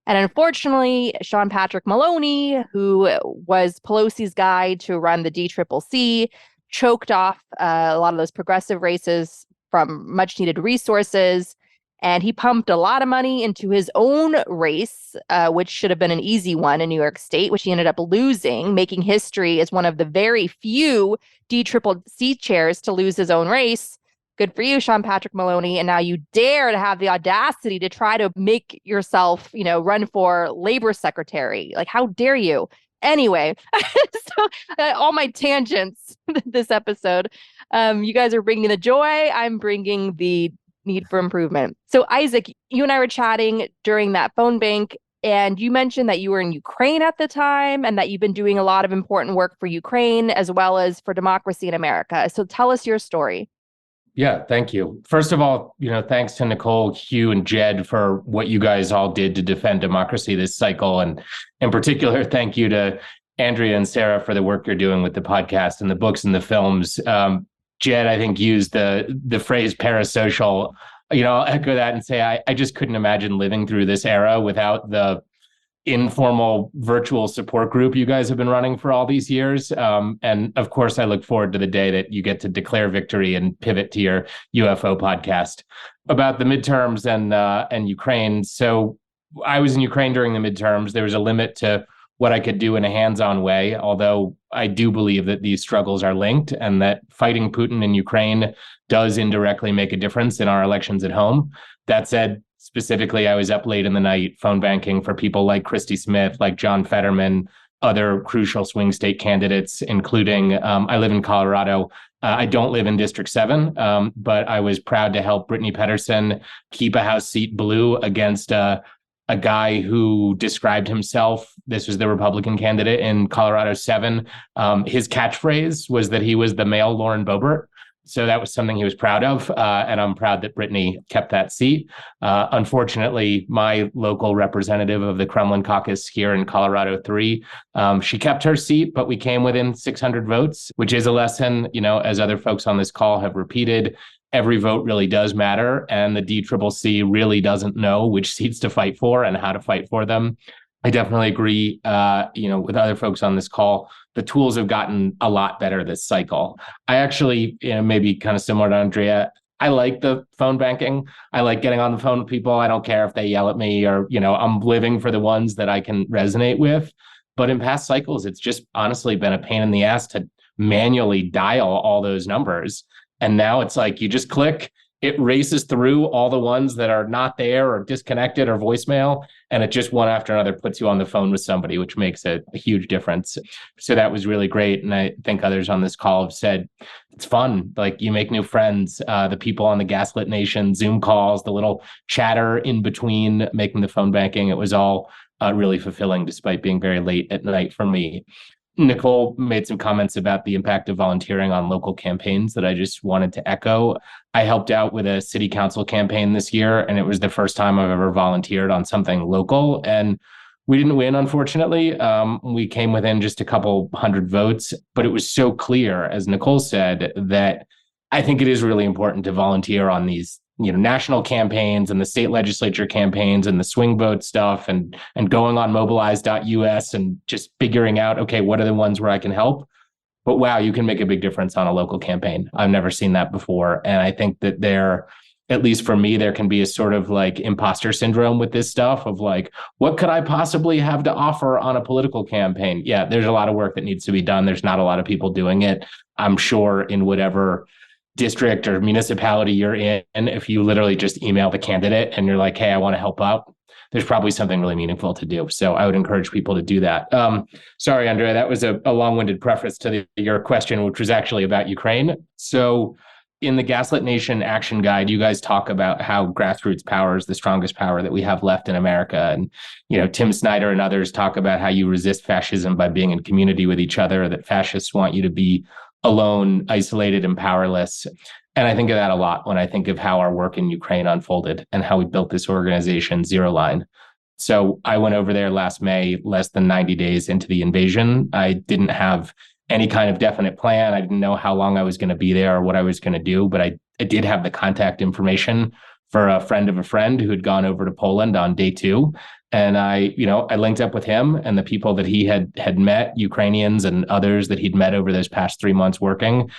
And unfortunately, Sean Patrick Maloney, who was Pelosi's guy to run the DCCC, choked off a lot of those progressive races from much needed resources. And he pumped a lot of money into his own race, which should have been an easy one in New York State, which he ended up losing, making history as one of the very few DCCC chairs to lose his own race. Good for you, Sean Patrick Maloney. And now you dare to have the audacity to try to make yourself, run for labor secretary. Like, how dare you? Anyway, so all my tangents this episode. You guys are bringing the joy. I'm bringing the need for improvement. So Isaac, you and I were chatting during that phone bank, and you mentioned that you were in Ukraine at the time and that you've been doing a lot of important work for Ukraine as well as for democracy in America. So tell us your story. Yeah, thank you. First of all, thanks to Nicole, Hugh, and Jed for what you guys all did to defend democracy this cycle. And in particular, thank you to Andrea and Sarah for the work you're doing with the podcast and the books and the films. Jed, I think, used the phrase parasocial. I'll echo that and say I just couldn't imagine living through this era without the informal virtual support group you guys have been running for all these years. And of course, I look forward to the day that you get to declare victory and pivot to your UFO podcast about the midterms and Ukraine. So I was in Ukraine during the midterms. There was a limit to what I could do in a hands-on way, although I do believe that these struggles are linked and that fighting Putin in Ukraine does indirectly make a difference in our elections at home. That said, specifically, I was up late in the night phone banking for people like Christy Smith, like John Fetterman, other crucial swing state candidates, including I live in Colorado. I don't live in District 7, but I was proud to help Brittany Pedersen keep a House seat blue against a guy who described himself, this was the Republican candidate in Colorado 7. His catchphrase was that he was the male Lauren Boebert. So that was something he was proud of. And I'm proud that Brittany kept that seat. Unfortunately, my local representative of the Kremlin caucus here in Colorado 3, she kept her seat, but we came within 600 votes, which is a lesson, as other folks on this call have repeated. Every vote really does matter, and the DCCC really doesn't know which seats to fight for and how to fight for them. I definitely agree, with other folks on this call. The tools have gotten a lot better this cycle. I actually, maybe kind of similar to Andrea, I like the phone banking. I like getting on the phone with people. I don't care if they yell at me or, I'm living for the ones that I can resonate with. But in past cycles, it's just honestly been a pain in the ass to manually dial all those numbers. And now it's like you just click, it races through all the ones that are not there or disconnected or voicemail, and it just one after another puts you on the phone with somebody, which makes a huge difference. So that was really great. And I think others on this call have said it's fun. Like you make new friends, the people on the Gaslit Nation Zoom calls, the little chatter in between making the phone banking. It was all really fulfilling despite being very late at night for me. Nicole made some comments about the impact of volunteering on local campaigns that I just wanted to echo. I helped out with a city council campaign this year, and it was the first time I've ever volunteered on something local. And we didn't win, unfortunately. We came within just a couple hundred votes, but it was so clear, as Nicole said, that I think it is really important to volunteer on these national campaigns and the state legislature campaigns and the swing vote stuff and going on mobilize.us and just figuring out, okay, what are the ones where I can help? But wow, you can make a big difference on a local campaign. I've never seen that before. And I think that at least for me, there can be a sort of like imposter syndrome with this stuff of like, what could I possibly have to offer on a political campaign? Yeah, there's a lot of work that needs to be done. There's not a lot of people doing it. I'm sure in whatever district or municipality you're in, if you literally just email the candidate and you're like, hey, I want to help out, there's probably something really meaningful to do. So I would encourage people to do that. Sorry, Andrea, that was a long-winded preface to your question, which was actually about Ukraine. So in the Gaslit Nation Action Guide, you guys talk about how grassroots power is the strongest power that we have left in America. And, Tim Snyder and others talk about how you resist fascism by being in community with each other, that fascists want you to be alone, isolated, and powerless. And I think of that a lot when I think of how our work in Ukraine unfolded and how we built this organization, Zero Line. So I went over there last May, less than 90 days into the invasion. I didn't have any kind of definite plan. I didn't know how long I was going to be there or what I was going to do, but I did have the contact information for a friend of a friend who had gone over to Poland on day 2. And I linked up with him and the people that he had met, Ukrainians and others that he'd met over those past 3 months working.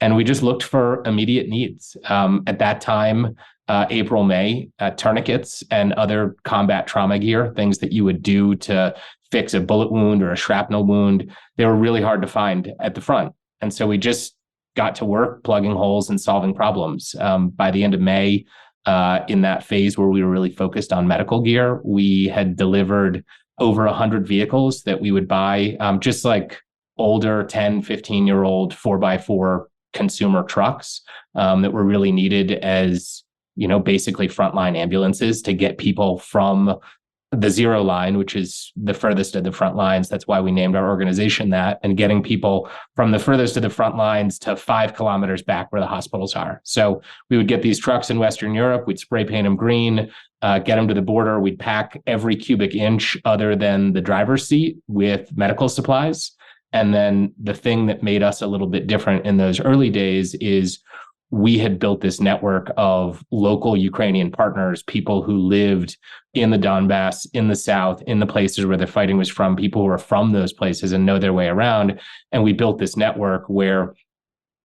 And we just looked for immediate needs. At that time, April, May, tourniquets and other combat trauma gear, things that you would do to fix a bullet wound or a shrapnel wound, they were really hard to find at the front. And so we just got to work plugging holes and solving problems. By the end of May, in that phase where we were really focused on medical gear, we had delivered over 100 vehicles that we would buy, just like older 10, 15-year-old 4x4 consumer trucks that were really needed as, basically frontline ambulances to get people from the Zero Line, which is the furthest of the front lines. That's why we named our organization that, and getting people from the furthest of the front lines to 5 kilometers back where the hospitals are. So we would get these trucks in Western Europe, we'd spray paint them green, get them to the border, we'd pack every cubic inch other than the driver's seat with medical supplies. And then the thing that made us a little bit different in those early days is we had built this network of local Ukrainian partners, people who lived in the Donbass, in the South, in the places where the fighting was from, people who are from those places and know their way around. And we built this network where,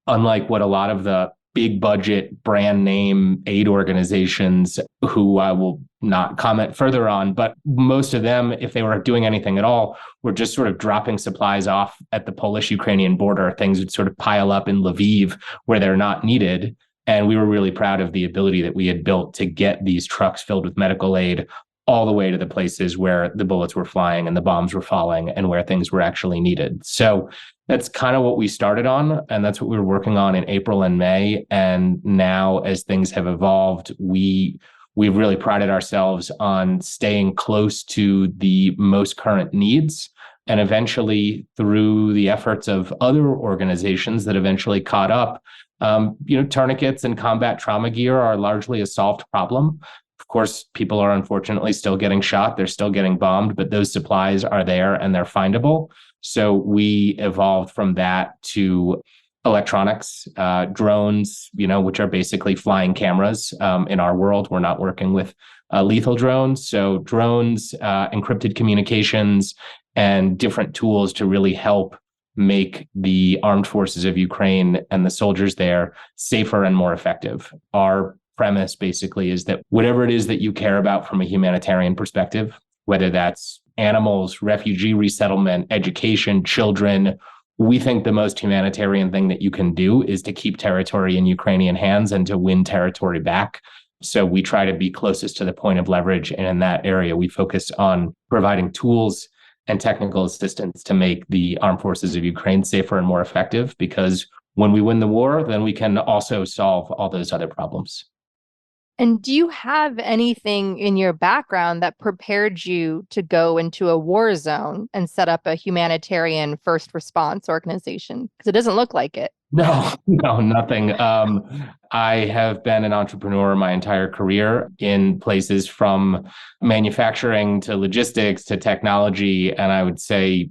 unlike what a lot of the big budget brand name aid organizations, who I will not comment further on, but most of them, if they were doing anything at all, were just sort of dropping supplies off at the Polish-Ukrainian border. Things would sort of pile up in Lviv where they're not needed. And we were really proud of the ability that we had built to get these trucks filled with medical aid all the way to the places where the bullets were flying and the bombs were falling and where things were actually needed. So that's kind of what we started on. And that's what we were working on in April and May. And now as things have evolved, we've really prided ourselves on staying close to the most current needs. And eventually, through the efforts of other organizations that eventually caught up, tourniquets and combat trauma gear are largely a solved problem. Of course, people are unfortunately still getting shot. They're still getting bombed, but those supplies are there and they're findable. So we evolved from that to electronics, drones, which are basically flying cameras. In our world, we're not working with lethal drones. So drones, encrypted communications, and different tools to really help make the armed forces of Ukraine and the soldiers there safer and more effective. Our premise basically is that whatever it is that you care about from a humanitarian perspective, whether that's animals, refugee resettlement, education, children, we think the most humanitarian thing that you can do is to keep territory in Ukrainian hands and to win territory back. So we try to be closest to the point of leverage. And in that area, we focus on providing tools and technical assistance to make the armed forces of Ukraine safer and more effective, because when we win the war, then we can also solve all those other problems. And do you have anything in your background that prepared you to go into a war zone and set up a humanitarian first response organization? Because it doesn't look like it. No, nothing. I have been an entrepreneur my entire career in places from manufacturing to logistics to technology. And I would say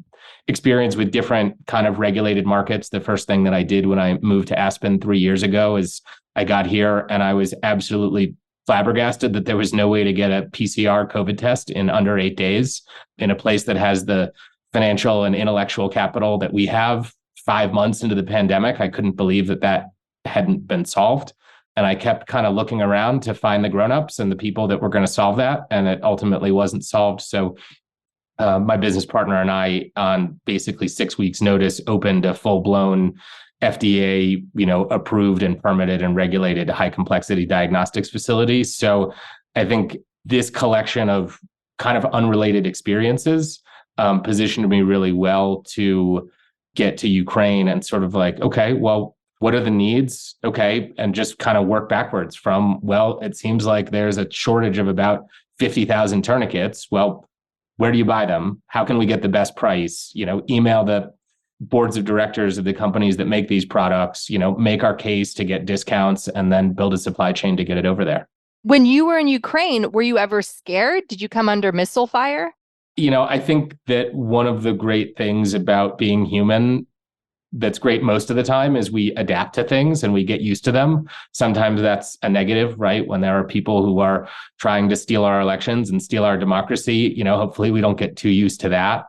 experience with different kind of regulated markets. The first thing that I did when I moved to Aspen 3 years ago is I got here and I was absolutely flabbergasted that there was no way to get a PCR COVID test in under 8 days in a place that has the financial and intellectual capital that we have. 5 months into the pandemic, I couldn't believe that hadn't been solved. And I kept kind of looking around to find the grownups and the people that were going to solve that. And it ultimately wasn't solved. So my business partner and I, on basically 6 weeks notice, opened a full-blown FDA, approved and permitted and regulated high complexity diagnostics facility. So I think this collection of kind of unrelated experiences positioned me really well to get to Ukraine and sort of like, okay, well, what are the needs? Okay. And just kind of work backwards from, well, it seems like there's a shortage of about 50,000 tourniquets. Well, where do you buy them? How can we get the best price? Email the boards of directors of the companies that make these products, make our case to get discounts and then build a supply chain to get it over there. When you were in Ukraine, were you ever scared? Did you come under missile fire? I think that one of the great things about being human that's great most of the time is we adapt to things and we get used to them. Sometimes that's a negative, right? When there are people who are trying to steal our elections and steal our democracy, hopefully we don't get too used to that.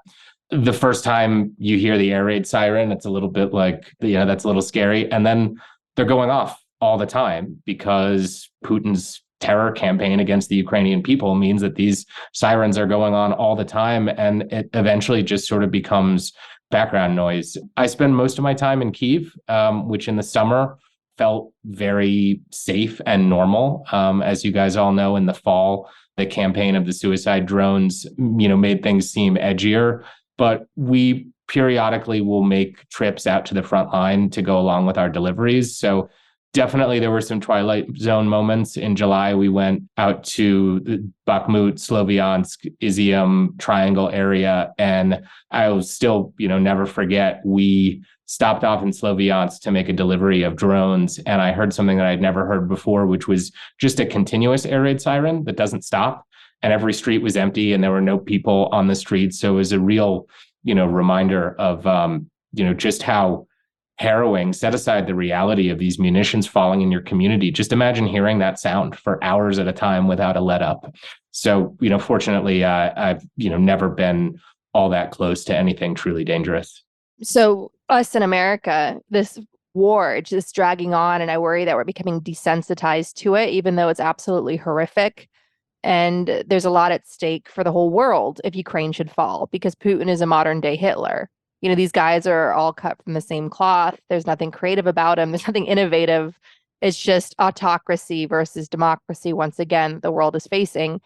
The first time you hear the air raid siren, it's a little bit like, that's a little scary. And then they're going off all the time because Putin's terror campaign against the Ukrainian people means that these sirens are going on all the time. And it eventually just sort of becomes background noise. I spend most of my time in Kyiv, which in the summer felt very safe and normal. As you guys all know, in the fall, the campaign of the suicide drones, made things seem edgier. But we periodically will make trips out to the front line to go along with our deliveries. So definitely there were some Twilight Zone moments. In July, we went out to the Bakhmut, Sloviansk, Izium triangle area. And I will still, never forget, we stopped off in Sloviansk to make a delivery of drones. And I heard something that I'd never heard before, which was just a continuous air raid siren that doesn't stop. And every street was empty and there were no people on the streets. So it was a real, reminder of, just how harrowing, set aside the reality of these munitions falling in your community. Just imagine hearing that sound for hours at a time without a let up. So, fortunately, I've, never been all that close to anything truly dangerous. So us in America, this war just dragging on, and I worry that we're becoming desensitized to it, even though it's absolutely horrific. And there's a lot at stake for the whole world if Ukraine should fall, because Putin is a modern day Hitler. These guys are all cut from the same cloth. There's nothing creative about them. There's nothing innovative. It's just autocracy versus democracy. Once again, the world is facing.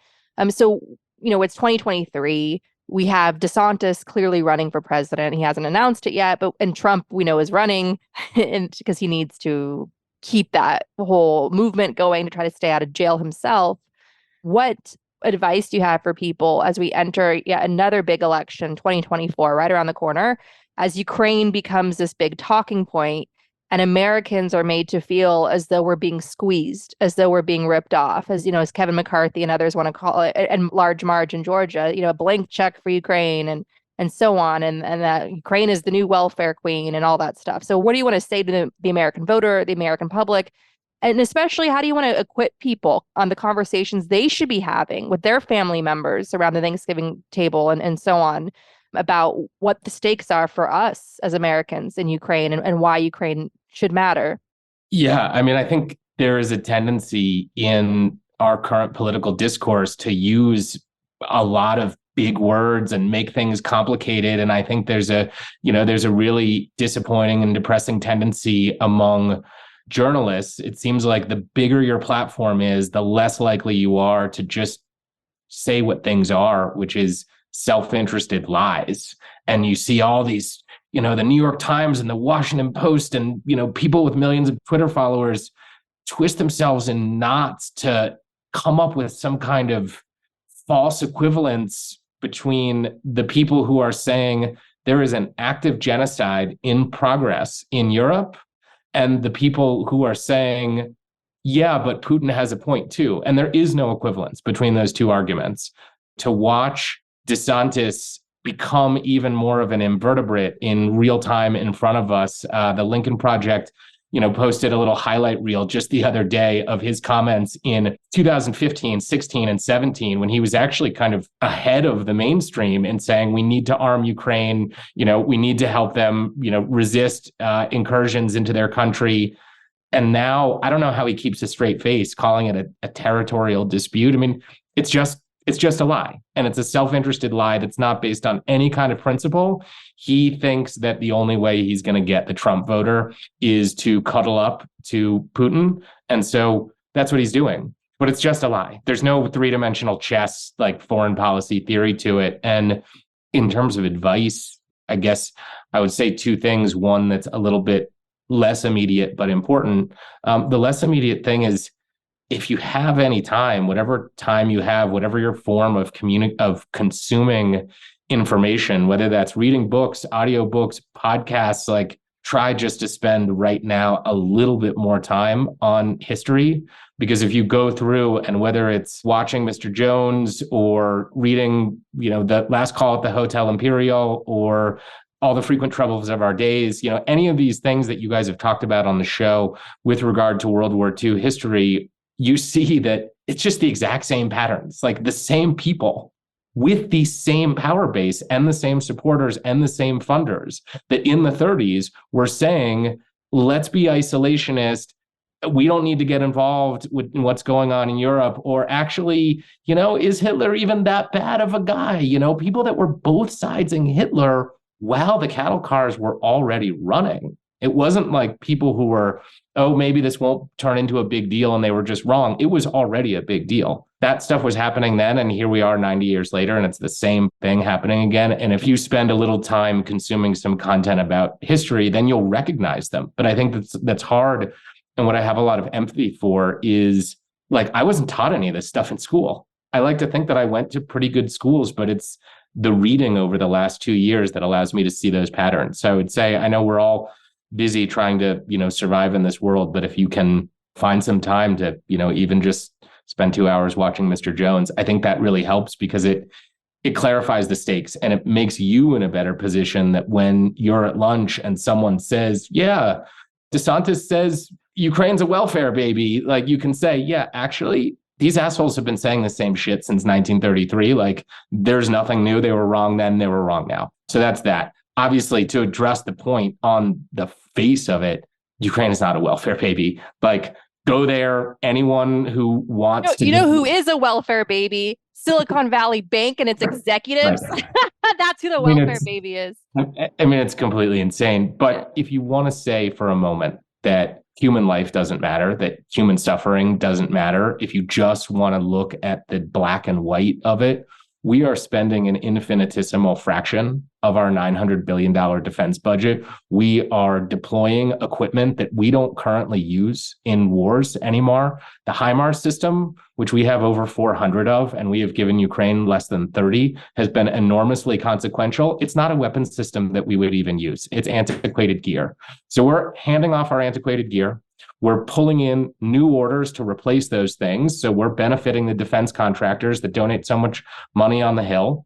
So, it's 2023. We have DeSantis clearly running for president. He hasn't announced it yet, and Trump, we know, is running because he needs to keep that whole movement going to try to stay out of jail himself. What advice do you have for people as we enter yet another big election, 2024, right around the corner, as Ukraine becomes this big talking point and Americans are made to feel as though we're being squeezed, as though we're being ripped off, as Kevin McCarthy and others want to call it, and Large Marge in Georgia, a blank check for Ukraine and so on, and that Ukraine is the new welfare queen and all that stuff. So what do you want to say to the American voter, the American public? And especially, how do you want to equip people on the conversations they should be having with their family members around the Thanksgiving table and so on, about what the stakes are for us as Americans in Ukraine and why Ukraine should matter. Yeah, I mean, I think there is a tendency in our current political discourse to use a lot of big words and make things complicated. And I think there's a really disappointing and depressing tendency among journalists. It seems like the bigger your platform is, the less likely you are to just say what things are, which is self-interested lies. And you see all these, the New York Times and the Washington Post and, people with millions of Twitter followers twist themselves in knots to come up with some kind of false equivalence between the people who are saying there is an active genocide in progress in Europe and the people who are saying, yeah, but Putin has a point too. And there is no equivalence between those two arguments. To watch DeSantis become even more of an invertebrate in real time in front of us, the Lincoln Project posted a little highlight reel just the other day of his comments in 2015, 16, and 17, when he was actually kind of ahead of the mainstream in saying we need to arm Ukraine, we need to help them, resist incursions into their country. And now I don't know how he keeps a straight face calling it a territorial dispute. I mean, it's just a lie. And it's a self-interested lie that's not based on any kind of principle. He thinks that the only way he's going to get the Trump voter is to cuddle up to Putin. And so that's what he's doing. But it's just a lie. There's no three-dimensional chess, like foreign policy theory to it. And in terms of advice, I guess I would say two things. One that's a little bit less immediate, but important. The less immediate thing is, if you have any time, whatever time you have, whatever your form of consuming information, whether that's reading books, audiobooks, podcasts, like try just to spend right now a little bit more time on history. Because if you go through, and whether it's watching Mr. Jones or reading, the Last Call at the Hotel Imperial or All the Frequent Troubles of Our Days, any of these things that you guys have talked about on the show with regard to World War II history, you see that it's just the exact same patterns, like the same people with the same power base and the same supporters and the same funders that in the 30s were saying, let's be isolationist. We don't need to get involved with what's going on in Europe. Or actually, is Hitler even that bad of a guy? People that were both siding Hitler while the cattle cars were already running. It wasn't like people who were, oh, maybe this won't turn into a big deal and they were just wrong. It was already a big deal. That stuff was happening then, and here we are 90 years later, and it's the same thing happening again. And if you spend a little time consuming some content about history, then you'll recognize them. But I think that's hard. And what I have a lot of empathy for is, like, I wasn't taught any of this stuff in school. I like to think that I went to pretty good schools, but it's the reading over the last 2 years that allows me to see those patterns. So I would say, I know we're all busy trying to, survive in this world, but if you can find some time to, even just spend 2 hours watching Mr. Jones, I think that really helps, because it clarifies the stakes and it makes you in a better position that when you're at lunch and someone says, yeah, DeSantis says Ukraine's a welfare baby, like you can say, yeah, actually, these assholes have been saying the same shit since 1933. Like, there's nothing new. They were wrong then, they were wrong now. So that's that. Obviously, to address the point on the face of it, Ukraine is not a welfare baby. Like, go there. Anyone who wants to... who is a welfare baby? Silicon Valley Bank and its executives. Right. That's who the welfare baby is. I mean, it's completely insane. But if you want to say for a moment that human life doesn't matter, that human suffering doesn't matter, if you just want to look at the black and white of it, we are spending an infinitesimal fraction of our $900 billion defense budget. We are deploying equipment that we don't currently use in wars anymore. The HIMARS system, which we have over 400 of, and we have given Ukraine less than 30, has been enormously consequential. It's not a weapons system that we would even use. It's antiquated gear. So we're handing off our antiquated gear. We're pulling in new orders to replace those things. So we're benefiting the defense contractors that donate so much money on the Hill.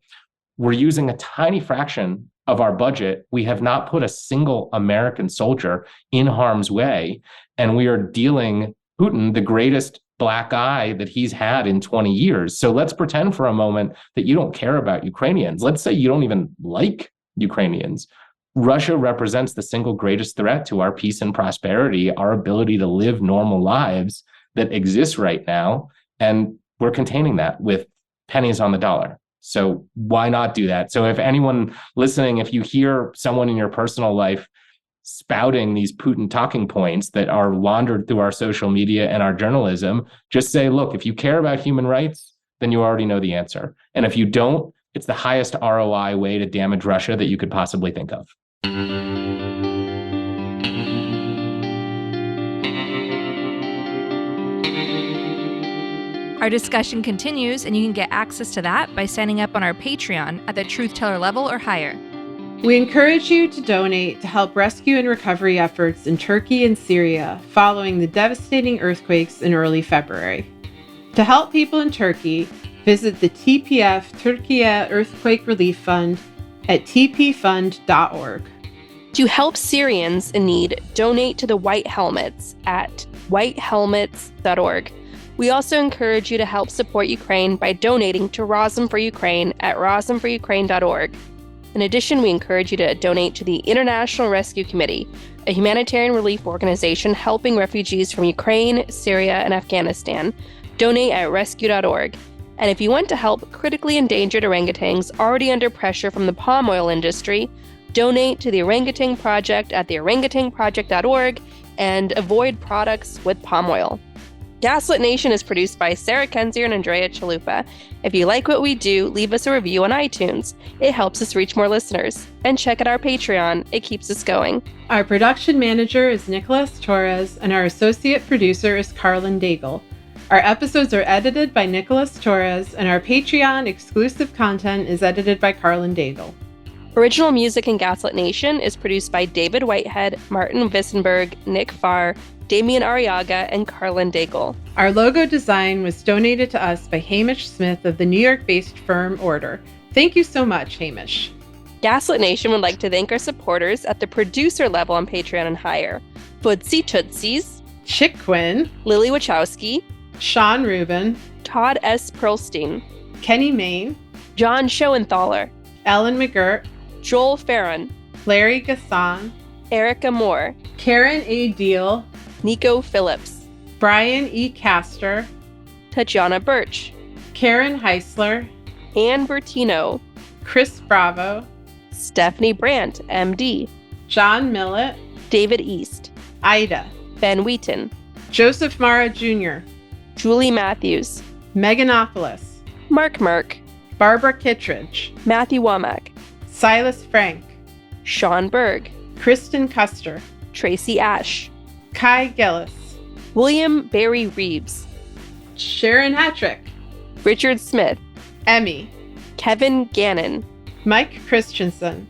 We're using a tiny fraction of our budget. We have not put a single American soldier in harm's way. And we are dealing Putin, the greatest black eye that he's had in 20 years. So let's pretend for a moment that you don't care about Ukrainians. Let's say you don't even like Ukrainians. Russia represents the single greatest threat to our peace and prosperity, our ability to live normal lives that exist right now. And we're containing that with pennies on the dollar. So why not do that? So if anyone listening, if you hear someone in your personal life spouting these Putin talking points that are laundered through our social media and our journalism, just say, look, if you care about human rights, then you already know the answer. And if you don't, it's the highest ROI way to damage Russia that you could possibly think of. Our discussion continues, and you can get access to that by signing up on our Patreon at the Truth Teller level or higher. We encourage you to donate to help rescue and recovery efforts in Turkey and Syria following the devastating earthquakes in early February. To help people in Turkey, visit the TPF Türkiye Earthquake Relief Fund at tpfund.org. To help Syrians in need, donate to the White Helmets at whitehelmets.org. We also encourage you to help support Ukraine by donating to Razom for Ukraine at razomforukraine.org. In addition, we encourage you to donate to the International Rescue Committee, a humanitarian relief organization helping refugees from Ukraine, Syria, and Afghanistan. Donate at rescue.org. And if you want to help critically endangered orangutans already under pressure from the palm oil industry, donate to the Orangutan Project at theorangutanproject.org and avoid products with palm oil. Gaslit Nation is produced by Sarah Kenzier and Andrea Chalupa. If you like what we do, leave us a review on iTunes. It helps us reach more listeners. And check out our Patreon. It keeps us going. Our production manager is Nicholas Torres, and our associate producer is Carlin Daigle. Our episodes are edited by Nicholas Torres, and our Patreon exclusive content is edited by Carlin Daigle. Original music in Gaslit Nation is produced by David Whitehead, Martin Vissenberg, Nick Farr, Damian Arriaga, and Carlin Daigle. Our logo design was donated to us by Hamish Smith of the New York-based firm Order. Thank you so much, Hamish. Gaslit Nation would like to thank our supporters at the producer level on Patreon and higher. Footsie Tootsies, Chick Quinn, Lily Wachowski, Sean Rubin, Todd S. Pearlstein, Kenny Main, John Schoenthaler, Ellen McGirt, Joel Farron, Larry Gasson, Erica Moore, Karen A. Deal, Nico Phillips, Brian E. Castor, Tatjana Birch, Karen Heisler, Ann Bertino, Chris Bravo, Stephanie Brandt, MD, John Millett, David East, Ida, Ben Wheaton, Joseph Mara Jr., Julie Matthews, Meganopolis, Mark Merck, Barbara Kittredge, Matthew Womack, Silas Frank, Sean Berg, Kristen Custer, Tracy Ash, Kai Gillis, William Barry Reeves, Sharon Hattrick, Richard Smith, Emmy, Kevin Gannon, Mike Christensen,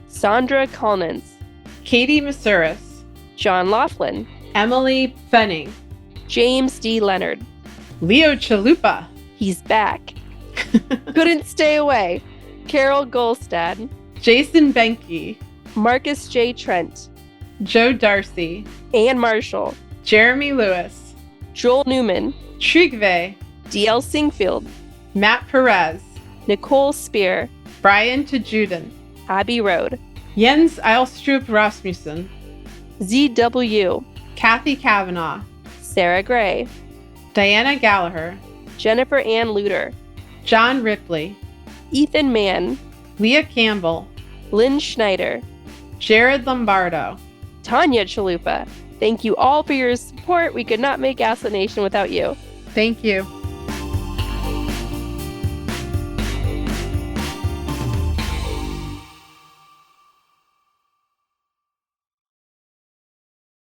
Sandra Collins, Katie Masuris, John Laughlin, Emily Fenning, James D. Leonard, Leo Chalupa, he's back, couldn't stay away, Carol Golstad, Jason Benke, Marcus J. Trent, Joe Darcy, Ann Marshall, Jeremy Lewis, Joel Newman, Trigve, D.L. Singfield, Matt Perez, Nicole Spear, Brian Tajuden, Abby Road, Jens Eilstrup Rasmussen, Z.W., Kathy Kavanaugh, Sarah Gray, Diana Gallagher, Jennifer Ann Luter, John Ripley, Ethan Mann, Leah Campbell, Lynn Schneider, Jared Lombardo, Tanya Chalupa. Thank you all for your support. We could not make Gaslit Nation without you. Thank you.